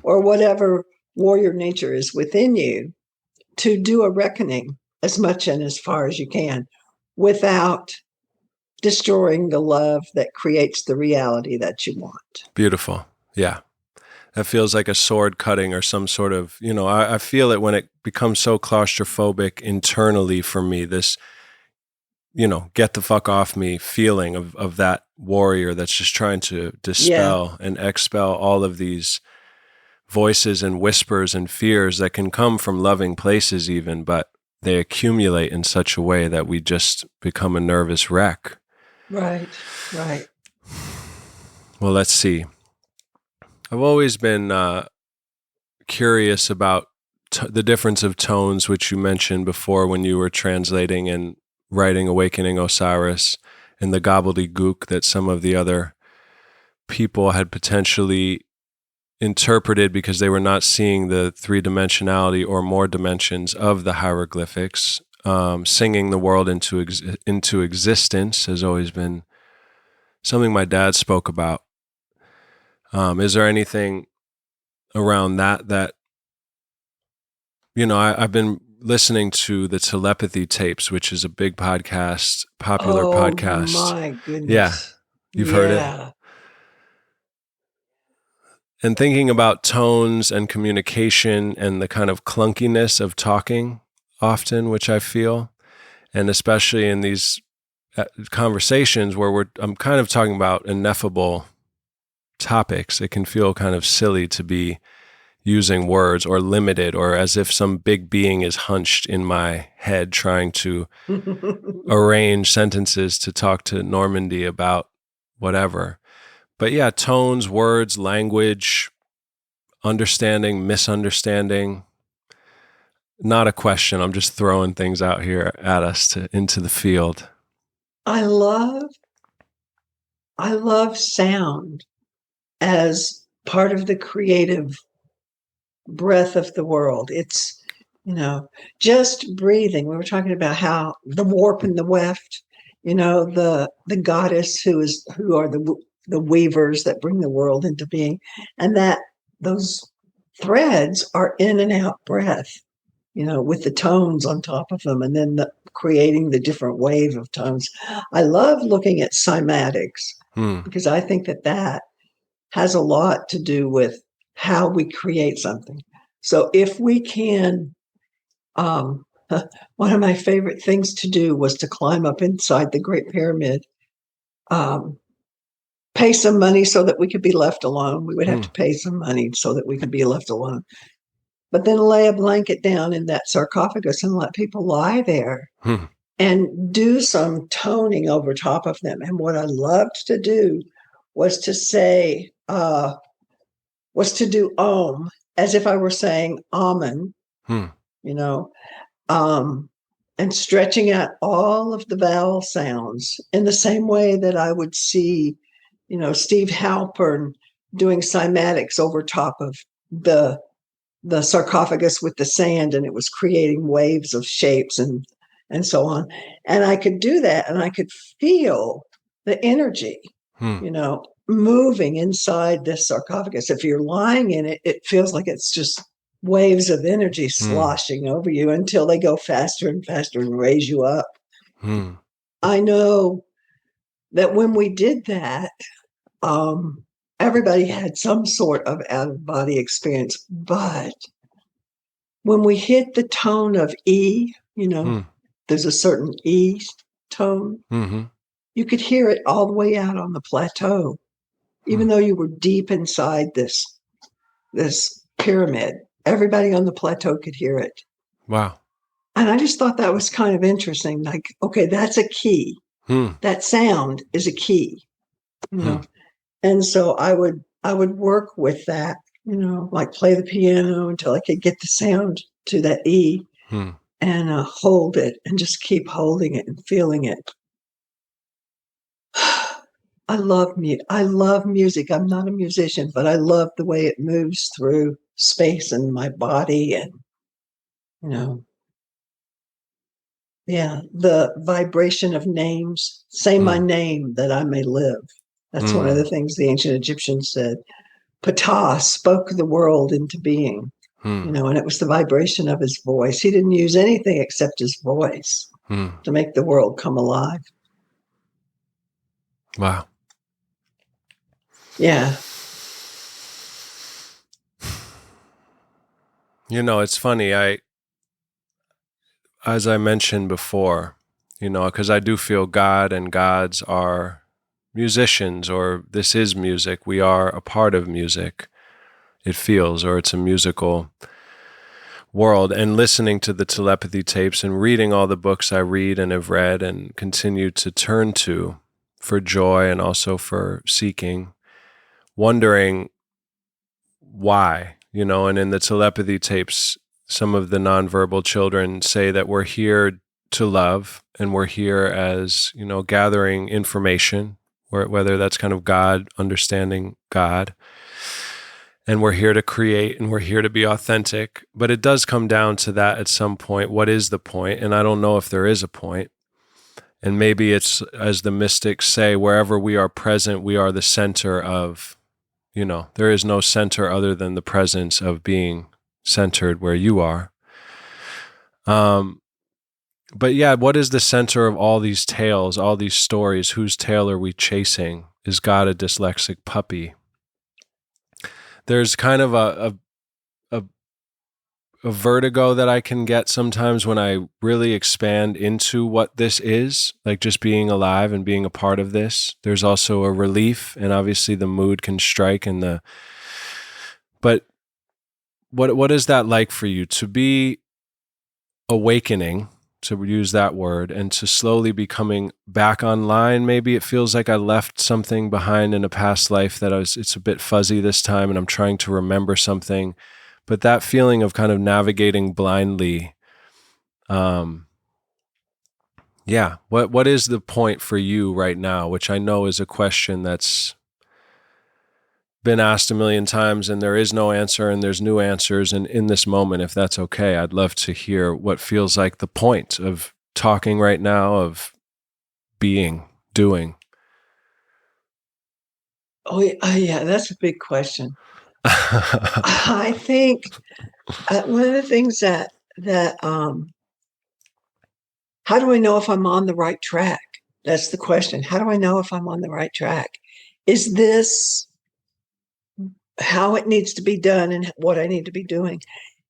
or whatever warrior nature is within you, to do a reckoning as much and as far as you can without destroying the love that creates the reality that you want. Beautiful. Yeah. That feels like a sword cutting, or some sort of, I feel it when it becomes so claustrophobic internally for me, this, get the fuck off me feeling of that warrior that's just trying to dispel and expel all of these voices and whispers and fears that can come from loving places even, but they accumulate in such a way that we just become a nervous wreck. Right. Well, let's see. I've always been curious about the difference of tones, which you mentioned before when you were translating and writing Awakening Osiris, and the gobbledygook that some of the other people had potentially interpreted because they were not seeing the three-dimensionality or more dimensions of the hieroglyphics. Singing the world into existence has always been something my dad spoke about. Is there anything around that I've been listening to the Telepathy Tapes, which is a big podcast, popular podcast. Oh my goodness. Yeah. You've heard it? And thinking about tones and communication and the kind of clunkiness of talking often, which I feel, and especially in these conversations where I'm kind of talking about ineffable topics, it can feel kind of silly to be using words, or limited, or as if some big being is hunched in my head trying to arrange sentences to talk to Normandi about whatever. But yeah, tones, words, language, understanding, misunderstanding. Not a question. I'm just throwing things out here at us into the field. I love sound as part of the creative breath of the world. It's, just breathing. We were talking about how the warp and the weft, the goddess who are the weavers that bring the world into being, and that those threads are in and out breath, with the tones on top of them, and then creating the different wave of tones. I love looking at cymatics because I think that has a lot to do with how we create something. So if we can, one of my favorite things to do was to climb up inside the Great Pyramid, pay some money so that we could be left alone. We would have to pay some money so that we could be left alone. But then lay a blanket down in that sarcophagus and let people lie there and do some toning over top of them. And what I loved to do was to say, was to do Om as if I were saying Amen, and stretching out all of the vowel sounds in the same way that I would see, Steve Halpern doing cymatics over top of the sarcophagus with the sand, and it was creating waves of shapes and so on. And I could do that, and I could feel the energy, moving inside this sarcophagus. If you're lying in it, it feels like it's just waves of energy sloshing over you until they go faster and faster and raise you up. I know that when we did that, everybody had some sort of out-of-body experience. But when we hit the tone of E, there's a certain E tone, you could hear it all the way out on the plateau, even though you were deep inside this pyramid. Everybody on the plateau could hear it. Wow. And I just thought that was kind of interesting. Like, okay, that's a key. That sound is a key, And so I would work with that, like play the piano until I could get the sound to that E and hold it and just keep holding it and feeling it. I love music. I'm not a musician, but I love the way it moves through space and my body, and the vibration of names. Say my name that I may live. That's one of the things the ancient Egyptians said. Ptah spoke the world into being, and it was the vibration of his voice. He didn't use anything except his voice to make the world come alive. Wow. Yeah. It's funny. As I mentioned before, because I do feel God and gods are musicians, or this is music. We are a part of music, it feels, or it's a musical world. And listening to the telepathy tapes and reading all the books I read and have read and continue to turn to for joy and also for seeking, wondering why, and in the telepathy tapes, some of the nonverbal children say that we're here to love, and we're here as, gathering information, whether that's kind of God, understanding God, and we're here to create, and we're here to be authentic. But it does come down to that at some point. What is the point? And I don't know if there is a point. And maybe it's, as the mystics say, wherever we are present, we are the center of, there is no center other than the presence of being centered where you are. But yeah, what is the center of all these tales, all these stories? Whose tail are we chasing? Is God a dyslexic puppy? There's kind of a vertigo that I can get sometimes when I really expand into what this is, like just being alive and being a part of this. There's also a relief, and obviously the mood can strike, but what is that like for you to be awakening, to use that word, and to slowly be coming back online? Maybe it feels like I left something behind in a past life that it's a bit fuzzy this time, and I'm trying to remember something. But that feeling of kind of navigating blindly, what is the point for you right now? Which I know is a question that's been asked a million times and there is no answer and there's new answers. And in this moment, if that's okay, I'd love to hear what feels like the point of talking right now, of being, doing. Oh, yeah, that's a big question. I think one of the things that how do I know if I'm on the right track? That's the question. How do I know if I'm on the right track? Is this how it needs to be done and what I need to be doing?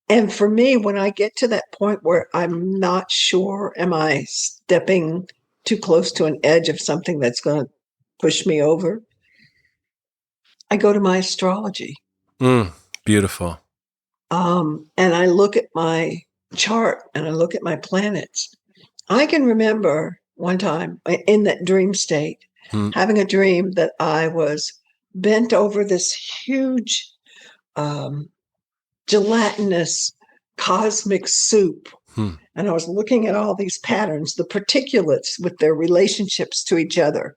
And for me, when I get to that point where I'm not sure, am I stepping too close to an edge of something that's going to push me over? I go to my astrology. Beautiful. And I look at my chart and I look at my planets. I can remember one time in that dream state, having a dream that I was bent over this huge gelatinous cosmic soup. And I was looking at all these patterns, the particulates with their relationships to each other,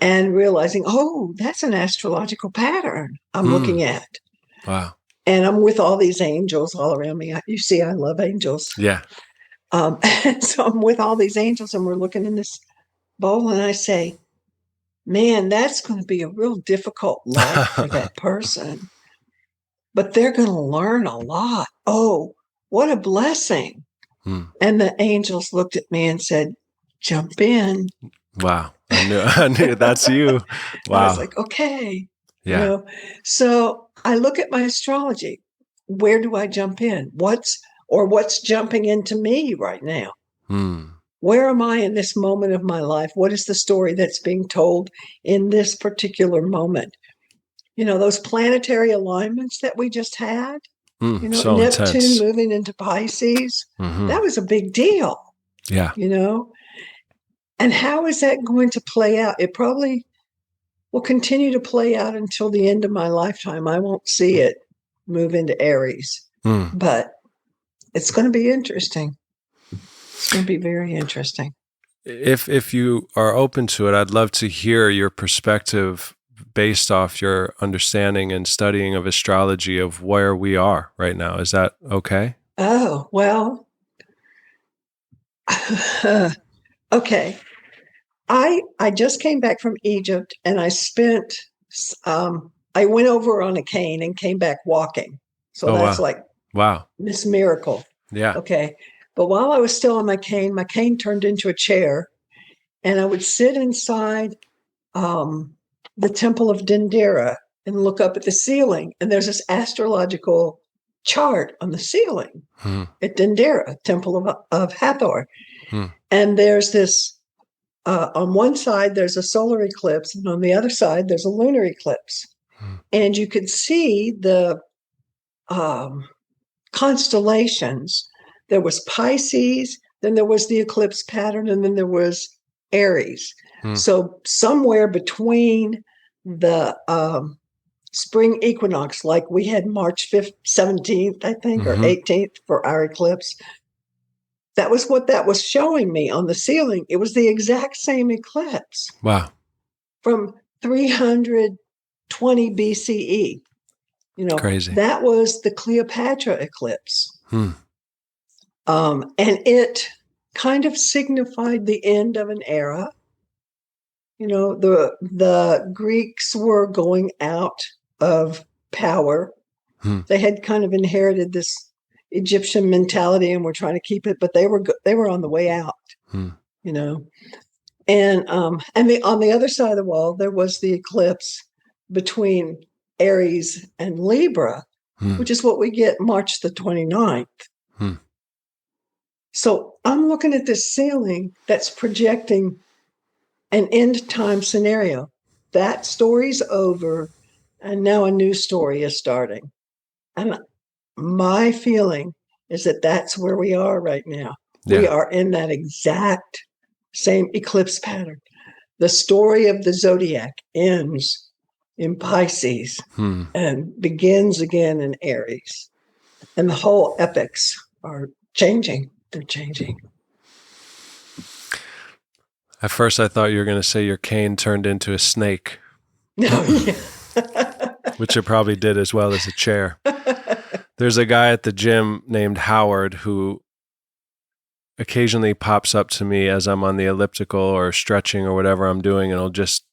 and realizing, oh, that's an astrological pattern I'm looking at. Wow. And I'm with all these angels all around me. You see, I love angels. Yeah. And so I'm with all these angels and we're looking in this bowl and I say, man, that's going to be a real difficult life for that person. But they're going to learn a lot. Oh, what a blessing. And the angels looked at me and said, jump in. Wow. I knew that's you. Wow. I was like, okay. Yeah. So I look at my astrology. Where do I jump in? What's jumping into me right now? Where am I in this moment of my life? What is the story that's being told in this particular moment? Those planetary alignments that we just had, so Neptune intense. moving into Pisces, that was a big deal. Yeah. And how is that going to play out? It probably will continue to play out until the end of my lifetime. I won't see it move into Aries, but it's going to be interesting. It's going to be very interesting. If you are open to it, I'd love to hear your perspective based off your understanding and studying of astrology of where we are right now. Is that okay? Oh, well, okay. I just came back from Egypt and I spent, I went over on a cane and came back walking. So that's wow. This miracle. Yeah. Okay. But while I was still on my cane turned into a chair and I would sit inside the temple of Dendera and look up at the ceiling. And there's this astrological chart on the ceiling at Dendera, temple of Hathor. And there's this, on one side, there's a solar eclipse, and on the other side, there's a lunar eclipse. And you could see the constellations. There was Pisces, then there was the eclipse pattern, and then there was Aries. So somewhere between the spring equinox, like we had March 5th, 17th, I think, or 18th for our eclipse, that was what that was showing me on the ceiling. It was the exact same eclipse. Wow. From 320 BCE. Crazy. That was the Cleopatra eclipse. And it kind of signified the end of an era. The Greeks were going out of power. They had kind of inherited this Egyptian mentality and were trying to keep it, but they were on the way out. And on the other side of the wall there was the eclipse between Aries and Libra, which is what we get March the 29th. So I'm looking at this ceiling that's projecting an end time scenario. That story's over, and now a new story is starting. And my feeling is that that's where we are right now. Yeah. We are in that exact same eclipse pattern. The story of the zodiac ends in Pisces and begins again in Aries. And the whole epics are changing. They're changing. At first, I thought you were going to say your cane turned into a snake. No, yeah. which it probably did as well as a chair. There's a guy at the gym named Howard who occasionally pops up to me as I'm on the elliptical or stretching or whatever I'm doing, and he'll just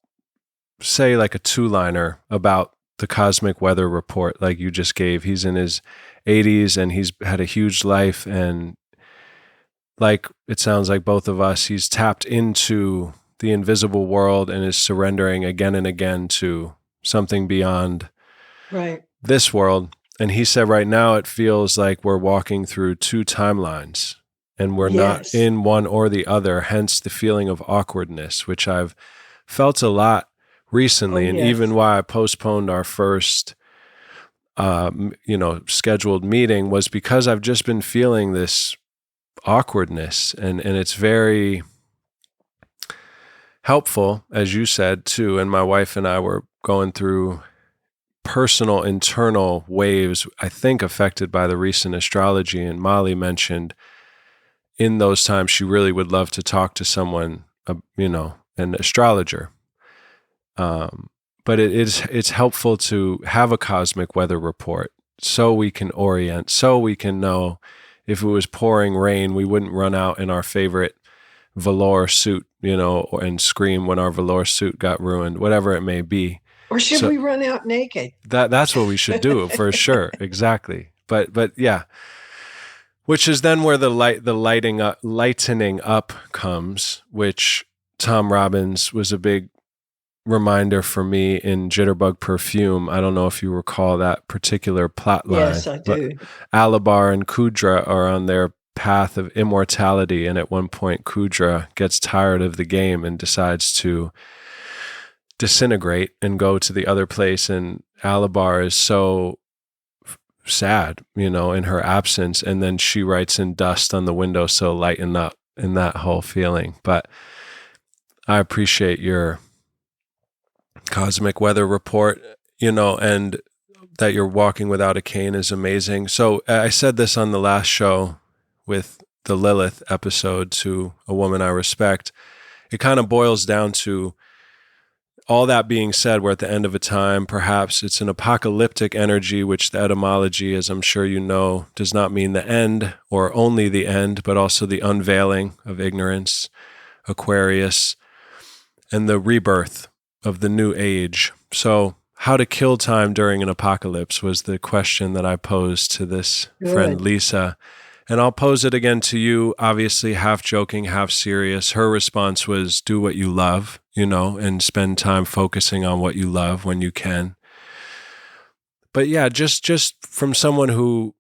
say like a 2-liner about the cosmic weather report like you just gave. He's in his 80s and he's had a huge life, and like it sounds like both of us, he's tapped into the invisible world and is surrendering again and again to something beyond this world. And he said right now it feels like we're walking through 2 timelines and we're not in one or the other, hence the feeling of awkwardness, which I've felt a lot recently. And even why I postponed our first scheduled meeting was because I've just been feeling this awkwardness, and it's very helpful, as you said too. And my wife and I were going through personal internal waves, I think affected by the recent astrology, and Molly mentioned in those times she really would love to talk to someone, an astrologer. But it's helpful to have a cosmic weather report so we can orient, so we can know if it was pouring rain, we wouldn't run out in our favorite velour suit, and scream when our velour suit got ruined, whatever it may be. Or should we run out naked? That's what we should do for sure. Exactly. But yeah, which is then where the lightening up comes, which Tom Robbins was a big reminder for me in Jitterbug Perfume. I don't know if you recall that particular plot line. Yes, I do. Alabar and Kudra are on their path of immortality, and at one point Kudra gets tired of the game and decides to disintegrate and go to the other place, and Alabar is so sad, in her absence, and then she writes in dust on the windowsill, lighten up, in that whole feeling. But I appreciate your cosmic weather report, and that you're walking without a cane is amazing. So I said this on the last show with the Lilith episode to a woman I respect. It kind of boils down to, all that being said, we're at the end of a time. Perhaps it's an apocalyptic energy, which the etymology, as I'm sure you know, does not mean the end or only the end, but also the unveiling of ignorance, Aquarius, and the rebirth of the new age. So how to kill time during an apocalypse was the question that I posed to this friend, Lisa. And I'll pose it again to you, obviously half joking, half serious. Her response was, do what you love, and spend time focusing on what you love when you can. But yeah, just from someone who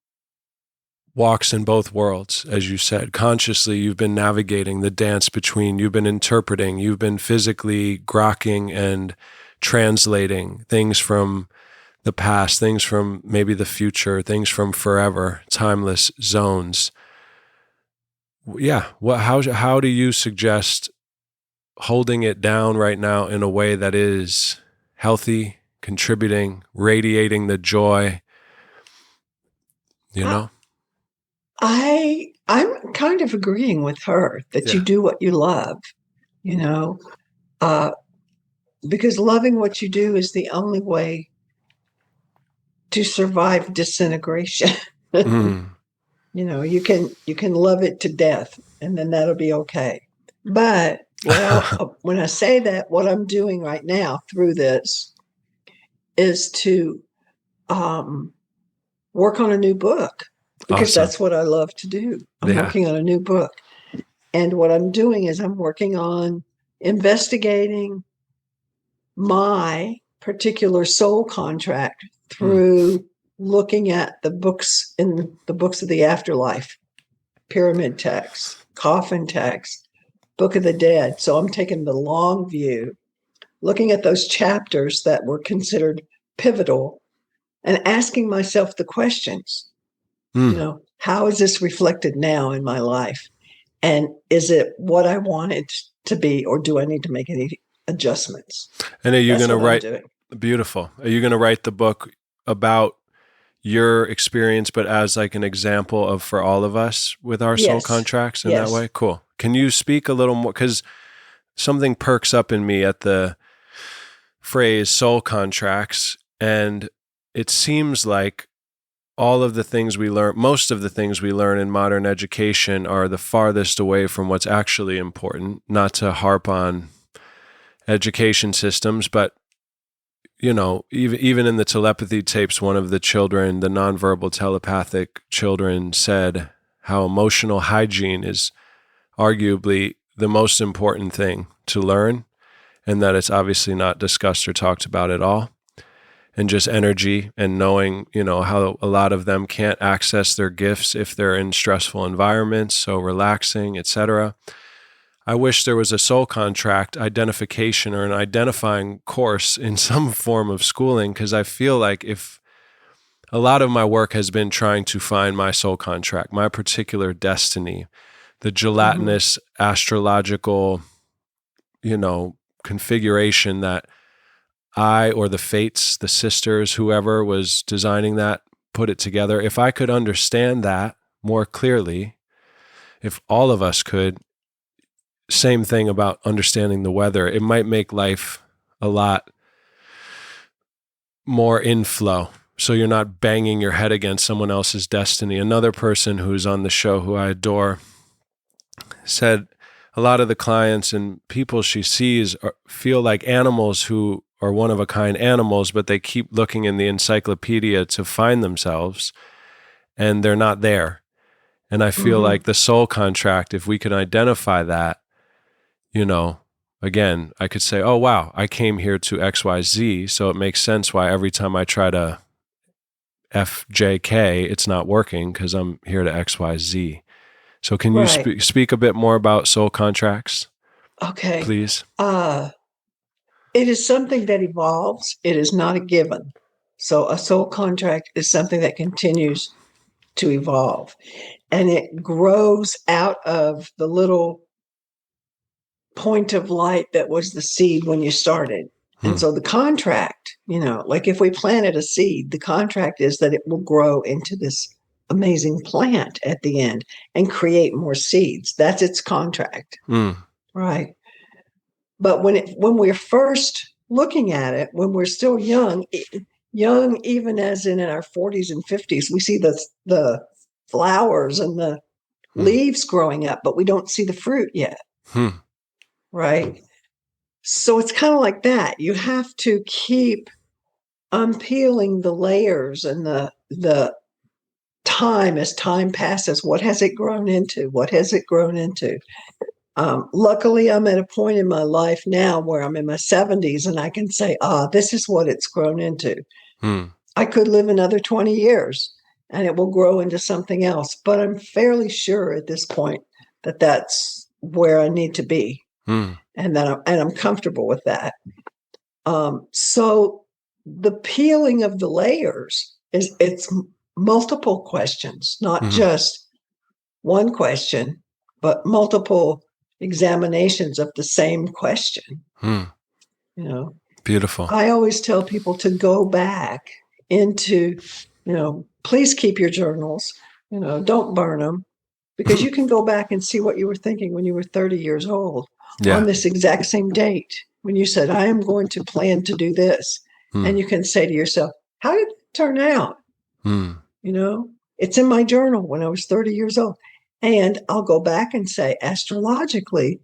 walks in both worlds, as you said, consciously, you've been navigating the dance between, you've been interpreting, you've been physically grokking and translating things from the past, things from maybe the future, things from forever, timeless zones. Yeah. How do you suggest holding it down right now in a way that is healthy, contributing, radiating the joy, I'm kind of agreeing with her that you do what you love, because loving what you do is the only way to survive disintegration. You can love it to death, and then that'll be okay. But when I say that, what I'm doing right now through this is to work on a new book, because that's what I love to do. I'm working on a new book. And what I'm doing is I'm working on investigating my particular soul contract through looking at the books in the books of the afterlife, pyramid texts, coffin texts, Book of the Dead. So I'm taking the long view, looking at those chapters that were considered pivotal and asking myself the questions, how is this reflected now in my life? And is it what I want it to be, or do I need to make any adjustments? And are you going to write, beautiful. Are you going to write the book about your experience, but as like an example of for all of us with our soul contracts in that way? Cool. Can you speak a little more? Because something perks up in me at the phrase soul contracts. And it seems like all of the things we learn, most of the things we learn in modern education are the farthest away from what's actually important. Not to harp on education systems, but even in the telepathy tapes, one of the children, the nonverbal telepathic children, said how emotional hygiene is arguably the most important thing to learn, and that it's obviously not discussed or talked about at all. And just energy and knowing, how a lot of them can't access their gifts if they're in stressful environments, so relaxing, etc. I wish there was a soul contract identification or an identifying course in some form of schooling, because I feel like if a lot of my work has been trying to find my soul contract, my particular destiny, the gelatinous astrological, configuration that I or the fates, the sisters, whoever was designing that, put it together. If I could understand that more clearly, if all of us could, same thing about understanding the weather, it might make life a lot more in flow. So you're not banging your head against someone else's destiny. Another person who's on the show who I adore said a lot of the clients and people she sees feel like animals who are one-of-a-kind animals, but they keep looking in the encyclopedia to find themselves, and they're not there. And I feel like the soul contract, if we can identify that, again, I could say, oh, wow, I came here to XYZ, so it makes sense why every time I try to FJK, it's not working because I'm here to XYZ. So can you speak a bit more about soul contracts? Okay. Please. It is something that evolves. It is not a given. So a soul contract is something that continues to evolve. And it grows out of the little point of light that was the seed when you started. And so the contract, like if we planted a seed, the contract is that it will grow into this amazing plant at the end and create more seeds. That's its contract. Right. But when we're first looking at it, when we're still young, even as in our 40s and 50s, we see the flowers and the leaves growing up, but we don't see the fruit yet. Right? So it's kind of like that. You have to keep unpeeling the layers and the time as time passes. What has it grown into? What has it grown into? Luckily, I'm at a point in my life now where I'm in my 70s and I can say, this is what it's grown into. I could live another 20 years and it will grow into something else. But I'm fairly sure at this point that that's where I need to be. And I'm comfortable with that. So the peeling of the layers it's multiple questions, not just one question, but multiple examinations of the same question. Beautiful. I always tell people to go back into, please keep your journals, don't burn them, because you can go back and see what you were thinking when you were 30 years old on this exact same date when you said, I am going to plan to do this. And you can say to yourself, how did it turn out? It's in my journal when I was 30 years old. And I'll go back and say, astrologically,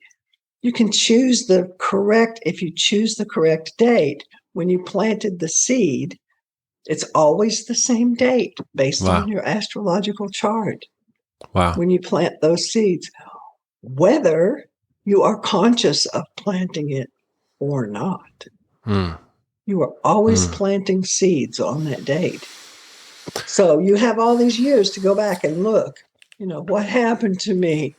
you can choose if you choose the correct date, when you planted the seed, it's always the same date based on your astrological chart. When you plant those seeds, whether you are conscious of planting it or not. You are always planting seeds on that date. So you have all these years to go back and look, what happened to me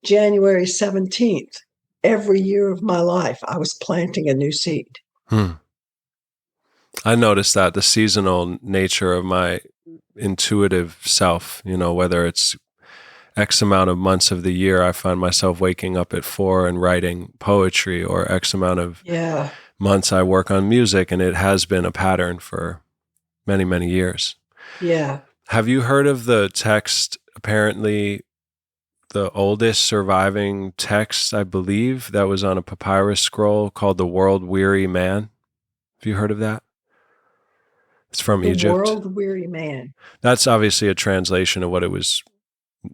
January 17th. Every year of my life, I was planting a new seed. I noticed that the seasonal nature of my intuitive self, whether it's X amount of months of the year, I find myself waking up at 4 and writing poetry, or X amount of months I work on music, and it has been a pattern for many, many years. Yeah. Have you heard of the text, apparently the oldest surviving text, I believe, that was on a papyrus scroll called The World Weary Man? Have you heard of that? It's from The Egypt. World Weary Man. That's obviously a translation of what it was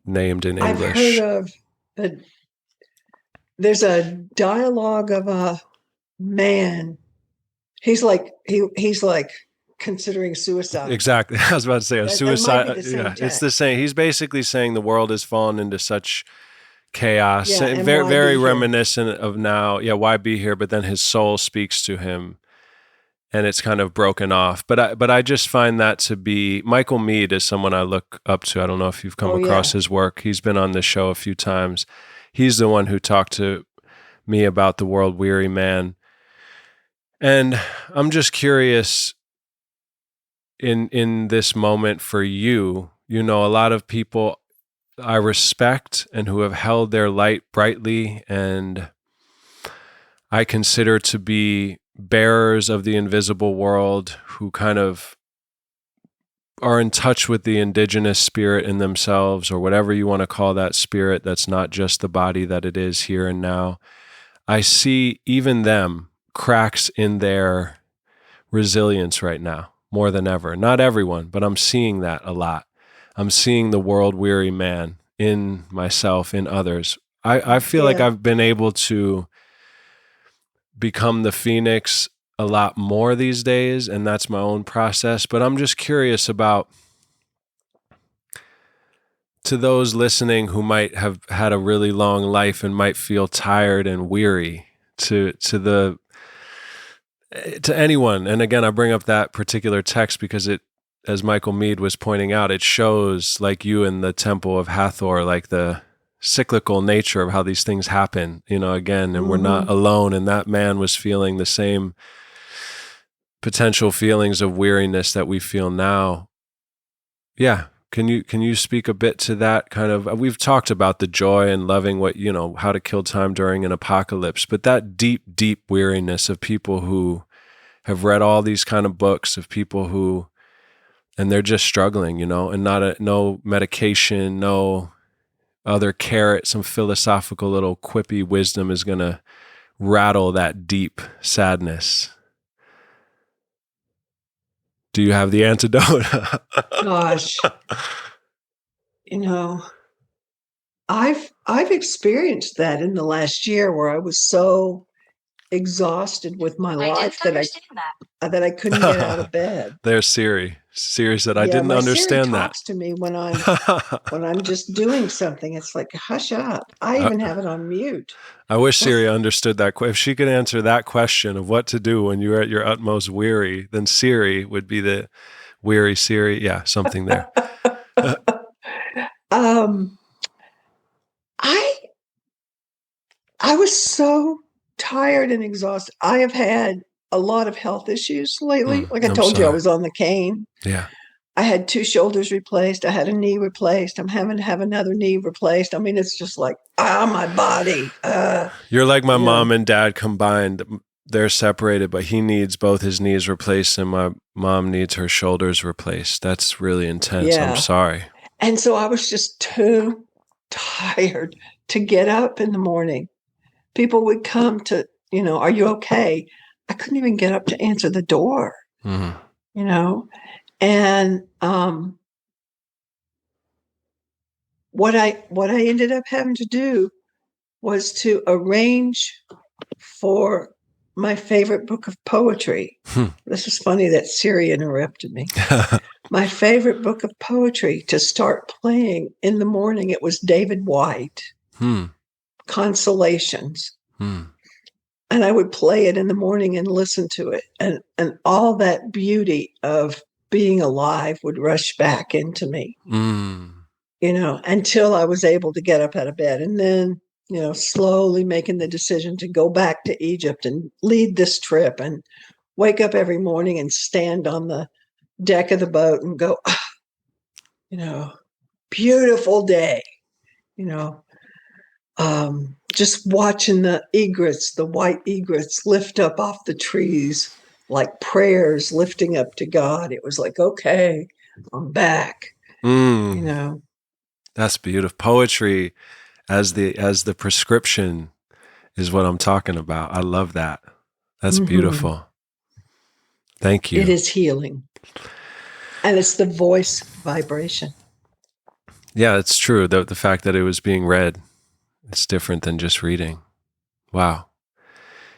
named in English. I've heard of, there's a dialogue of a man. He's like considering suicide. Exactly. I was about to say a suicide. Yeah, text. it's the same. He's basically saying the world has fallen into such chaos. Yeah, and very, why very be reminiscent of now. Yeah, why be here? But then his soul speaks to him, and it's kind of broken off. But I just find that to be Michael Meade is someone I look up to. I don't know if you've come across his work. He's been on this show a few times. He's the one who talked to me about the World Weary Man. And I'm just curious in this moment for you, you know, a lot of people I respect and who have held their light brightly and I consider to be bearers of the invisible world who kind of are in touch with the indigenous spirit in themselves or whatever you want to call that spirit that's not just the body that it is here and now. I see even them cracks in their resilience right now more than ever. Not everyone, but I'm seeing that a lot. I'm seeing the world weary man in myself, in others. I feel like I've been able to become the phoenix a lot more these days, and that's my own process. But I'm just curious about, to those listening who might have had a really long life and might feel tired and weary, to anyone. And again, I bring up that particular text because it, as Michael Meade was pointing out, it shows, like you in the Temple of Hathor, like the cyclical nature of how these things happen, you know, again, and we're not alone. And that man was feeling the same potential feelings of weariness that we feel now. Yeah. Can you speak a bit to that kind of, we've talked about the joy and loving what, you know, how to kill time during an apocalypse, but that deep, deep weariness of people who have read all these kind of books, of people who, and they're just struggling, you know, and no medication, no other carrot, some philosophical little quippy wisdom is going to rattle that deep sadness. Do you have the antidote? Gosh, you know, I've experienced that in the last year where I was so exhausted with my life that I couldn't get out of bed. There's Siri. Siri said, I didn't understand Siri that. Talks to me when I'm just doing something. It's like, hush up. I even have it on mute. I wish Siri understood that. If she could answer that question of what to do when you're at your utmost weary, then Siri would be the weary Siri. Yeah, something there. I was so tired and exhausted. I have had a lot of health issues lately. Like I told you, I was on the cane. Yeah. I had 2 shoulders replaced. I had a knee replaced. I'm having to have another knee replaced. I mean, it's just like, my body. You're like my mom and dad combined. They're separated, but he needs both his knees replaced and my mom needs her shoulders replaced. That's really intense. Yeah. I'm sorry. And so I was just too tired to get up in the morning. People would come to, you know, are you okay? I couldn't even get up to answer the door, you know? And what I ended up having to do was to arrange for my favorite book of poetry. This is funny that Siri interrupted me. My favorite book of poetry to start playing in the morning. It was David White, Consolations. And I would play it in the morning and listen to it. And all that beauty of being alive would rush back into me, you know, until I was able to get up out of bed. And then, you know, slowly making the decision to go back to Egypt and lead this trip and wake up every morning and stand on the deck of the boat and go, you know, beautiful day, you know, just watching the egrets, the white egrets lift up off the trees like prayers lifting up to God. It was like, okay, I'm back, you know. That's beautiful. Poetry as the prescription is what I'm talking about. I love that. That's beautiful. Thank you. It is healing. And it's the voice vibration. Yeah, it's true. The fact that it was being read, it's different than just reading. Wow.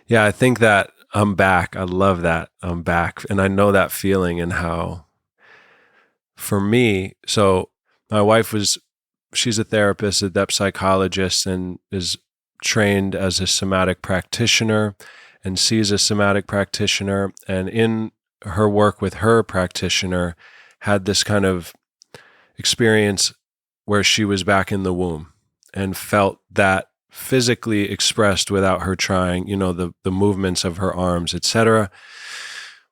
Yeah, I think that I'm back. I love that I'm back. And I know that feeling and how, for me, so my wife she's a therapist, a depth psychologist, and is trained as a somatic practitioner and sees a somatic practitioner. And in her work with her practitioner, had this kind of experience where she was back in the womb and felt that physically expressed without her trying, the movements of her arms, etc.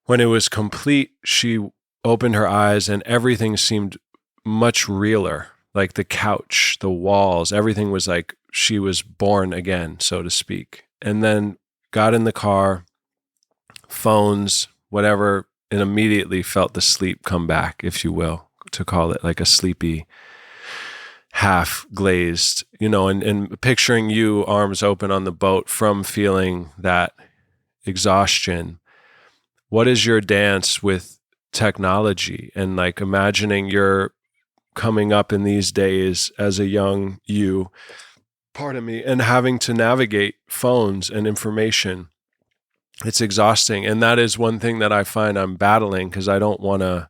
When it was complete, she opened her eyes and everything seemed much realer, like the couch, the walls, everything was like she was born again, so to speak. And then got in the car, phones, whatever, and immediately felt the sleep come back, if you will, to call it like a sleepy, half glazed, and picturing you arms open on the boat from feeling that exhaustion. What is your dance with technology and like imagining you're coming up in these days as a young you, and having to navigate phones and information? It's exhausting. And that is one thing that I find I'm battling because I don't want to.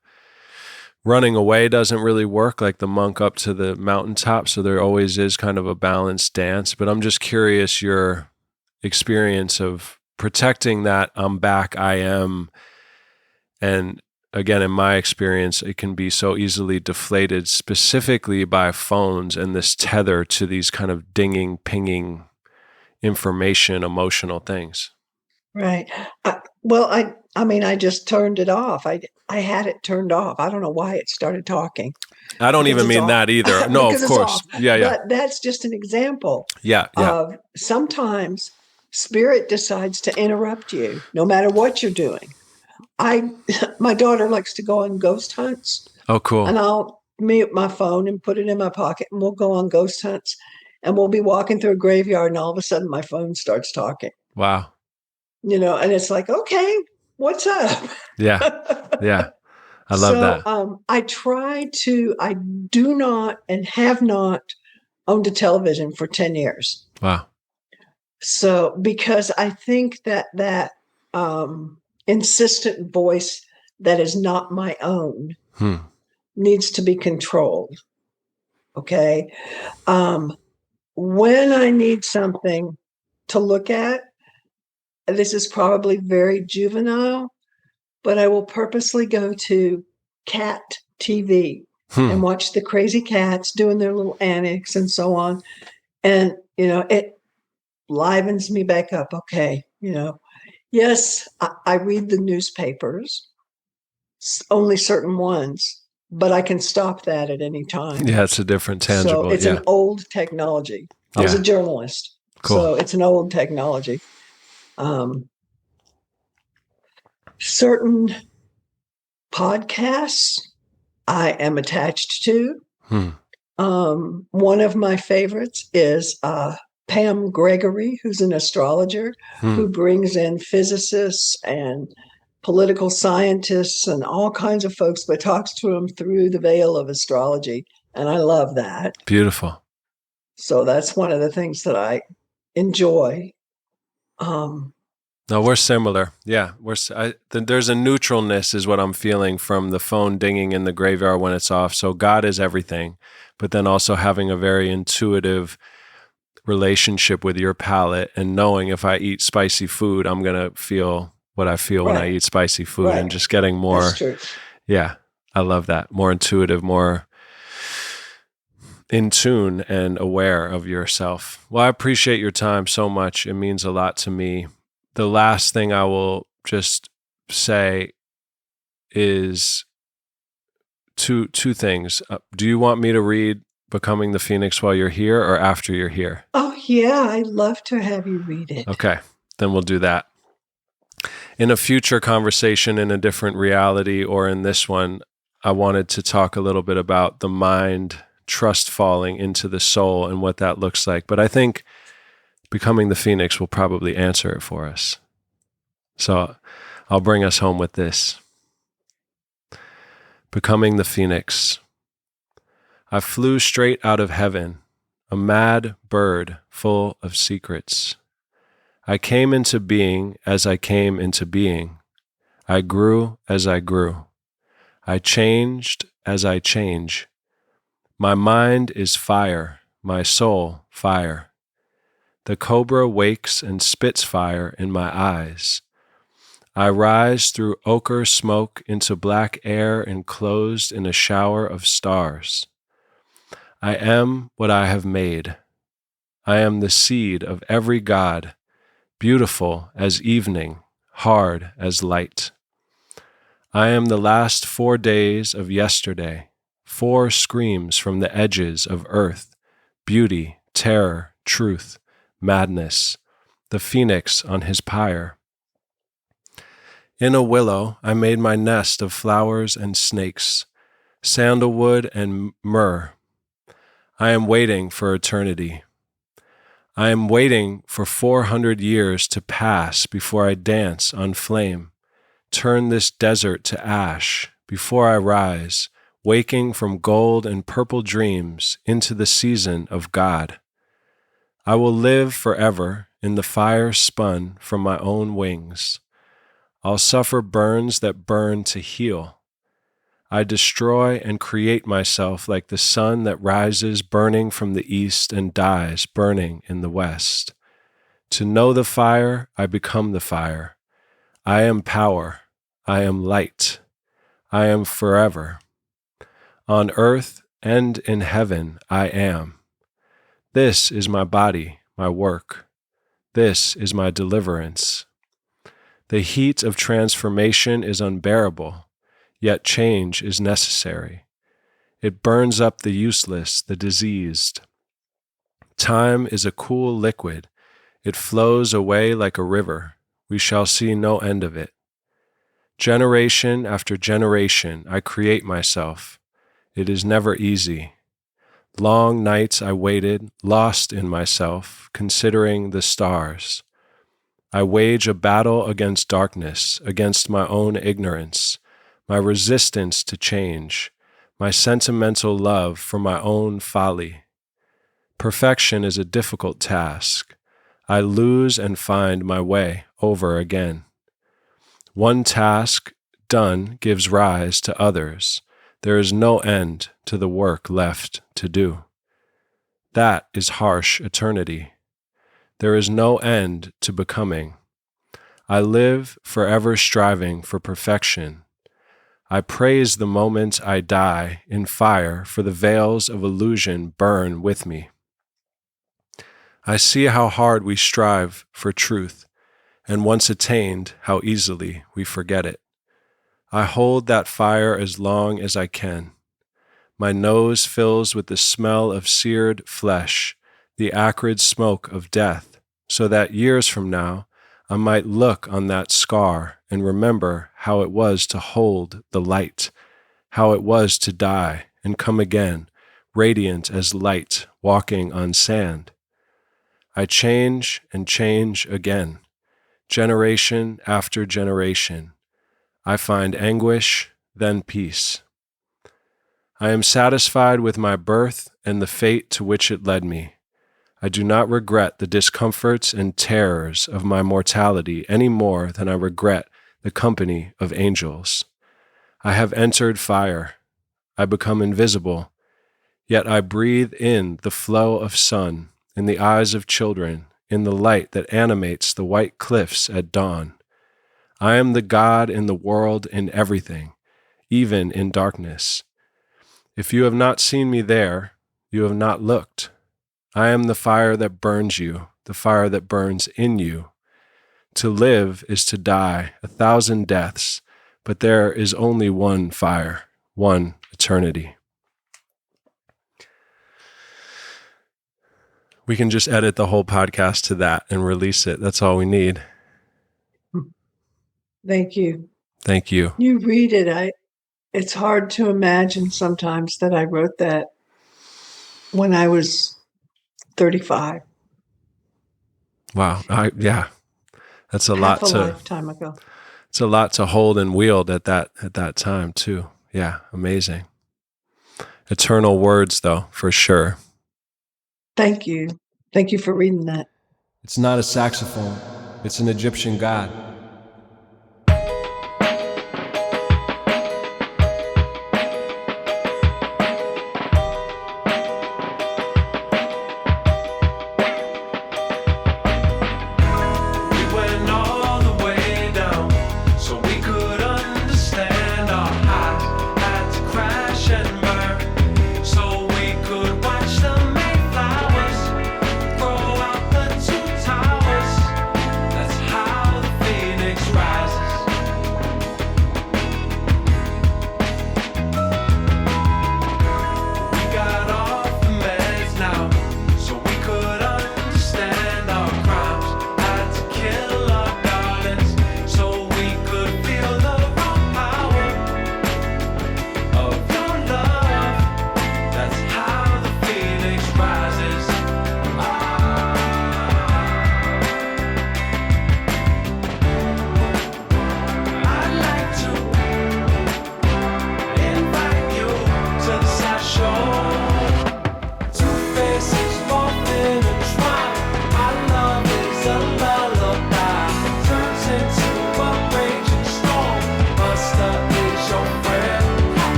Running away doesn't really work, like the monk up to the mountaintop. So there always is kind of a balanced dance. But I'm just curious your experience of protecting that I'm back, I am. And again, in my experience, it can be so easily deflated specifically by phones and this tether to these kind of dinging, pinging information, emotional things. Right. I just turned it off. I had it turned off. I don't know why it started talking. I don't even mean that either. No, of course. Yeah. But that's just an example. Yeah. Of sometimes spirit decides to interrupt you, no matter what you're doing. My daughter likes to go on ghost hunts. Oh, cool. And I'll mute my phone and put it in my pocket, and we'll go on ghost hunts. And we'll be walking through a graveyard, and all of a sudden my phone starts talking. Wow. And it's like, okay, what's up? Yeah. Yeah. I love that. I do not and have not owned a television for 10 years. Wow. So, because I think that insistent voice that is not my own needs to be controlled. Okay. When I need something to look at, this is probably very juvenile, but I will purposely go to cat TV and watch the crazy cats doing their little antics and so on. And, it livens me back up. Okay. Yes, I read the newspapers, only certain ones, but I can stop that at any time. Yeah, it's a different tangible. So it's an old technology. I was a journalist. Cool. So it's an old technology. Certain podcasts I am attached to. One of my favorites is Pam Gregory, who's an astrologer, who brings in physicists and political scientists and all kinds of folks, but talks to them through the veil of astrology. And I love that. Beautiful. So that's one of the things that I enjoy. No, we're similar. Yeah, there's a neutralness is what I'm feeling from the phone dinging in the graveyard when it's off. So God is everything, but then also having a very intuitive relationship with your palate and knowing if I eat spicy food, I'm going to feel what I feel when I eat spicy food, and just getting more. That's true. Yeah, I love that. More intuitive, more in tune and aware of yourself. Well, I appreciate your time so much. It means a lot to me. The last thing I will just say is two things. Do you want me to read Becoming the Phoenix while you're here or after you're here? Oh, yeah. I'd love to have you read it. Okay, then we'll do that. In a future conversation in a different reality or in this one, I wanted to talk a little bit about the mind trust falling into the soul and what that looks like. But I think Becoming the Phoenix will probably answer it for us. So I'll bring us home with this. Becoming the phoenix. I flew straight out of heaven, a mad bird full of secrets. I came into being as I came into being. I grew as I grew. I changed as I change. My mind is fire, my soul fire. The cobra wakes and spits fire in my eyes. I rise through ochre smoke into black air enclosed in a shower of stars. I am what I have made. I am the seed of every god, beautiful as evening, hard as light. I am the last 4 days of yesterday, 4 screams from the edges of earth, beauty, terror, truth, madness, the phoenix on his pyre. In a willow I made my nest of flowers and snakes, sandalwood and myrrh. I am waiting for eternity. I am waiting for 400 years to pass before I dance on flame, turn this desert to ash before I rise, waking from gold and purple dreams into the season of God. I will live forever in the fire spun from my own wings. I'll suffer burns that burn to heal. I destroy and create myself like the sun that rises burning from the east and dies burning in the west. To know the fire, I become the fire. I am power. I am light. I am forever. On earth and in heaven I am. This is my body, my work. This is my deliverance. The heat of transformation is unbearable, yet change is necessary. It burns up the useless, the diseased. Time is a cool liquid. It flows away like a river. We shall see no end of it. Generation after generation, I create myself. It is never easy. Long nights I waited, lost in myself, considering the stars. I wage a battle against darkness, against my own ignorance, my resistance to change, my sentimental love for my own folly. Perfection is a difficult task. I lose and find my way over again. One task done gives rise to others. There is no end to the work left to do. That is harsh eternity. There is no end to becoming. I live forever striving for perfection. I praise the moment I die in fire, for the veils of illusion burn with me. I see how hard we strive for truth, and once attained, how easily we forget it. I hold that fire as long as I can. My nose fills with the smell of seared flesh, the acrid smoke of death, so that years from now I might look on that scar and remember how it was to hold the light, how it was to die and come again, radiant as light, walking on sand. I change and change again, generation after generation. I find anguish, then peace. I am satisfied with my birth and the fate to which it led me. I do not regret the discomforts and terrors of my mortality any more than I regret the company of angels. I have entered fire. I become invisible, yet I breathe in the flow of sun, in the eyes of children, in the light that animates the white cliffs at dawn. I am the God in the world in everything, even in darkness. If you have not seen me there, you have not looked. I am the fire that burns you, the fire that burns in you. To live is to die 1,000 deaths, but there is only one fire, one eternity. We can just edit the whole podcast to that and release it. That's all we need. Thank you. Thank you. You read it. It's hard to imagine sometimes that I wrote that when I was 35. Wow. Yeah. That's a Half lot a lifetime ago. It's a lot to hold and wield at that time too. Yeah, amazing. Eternal words, though, for sure. Thank you. Thank you for reading that. It's not a saxophone. It's an Egyptian god.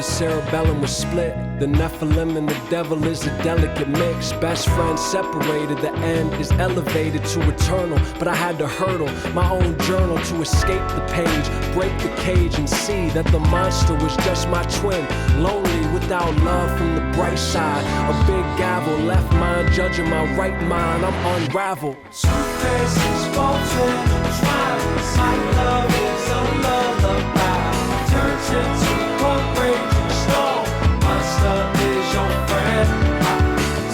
Cerebellum was split. The Nephilim and the devil is a delicate mix. Best friends separated, the end is elevated to eternal. But I had to hurdle my own journal to escape the page, break the cage and see that the monster was just my twin. Lonely without love from the bright side. A big gavel, left mind judging my right mind. I'm unraveled. Two faces, both twins, my love is a lullaby. Turns into a raging storm. Monster is your friend.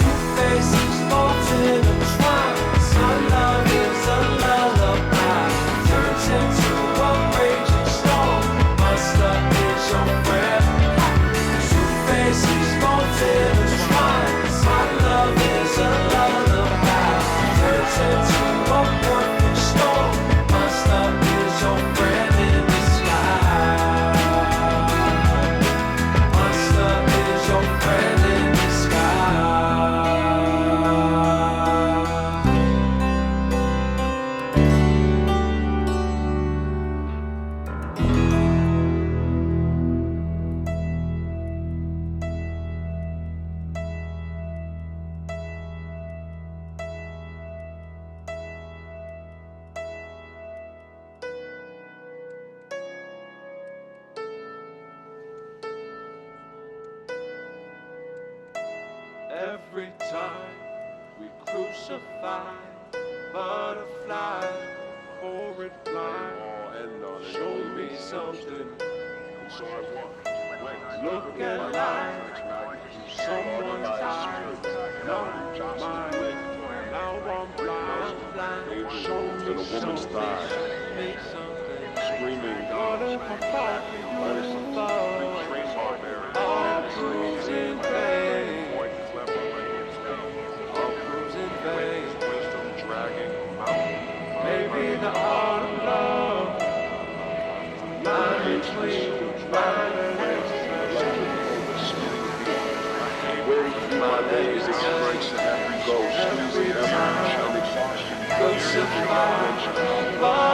Two faces, both intertwined. My love is a lullaby. Turns into a raging storm. Monster is your friend. Two faces, both intertwined. My love is a lullaby. Turns into a perfect storm. Monster is your friend in disguise. Monster is your friend in disguise. Every time we crucify butterfly or it fly, show me something. Look at life, someone's eyes, not mine. Now I'm blind, show me something. Screaming, God, if I fall for you, all proves in vain. Maybe the art of love, mine between mine and my name. Go, shall we ever, shall exhaust, go simplify.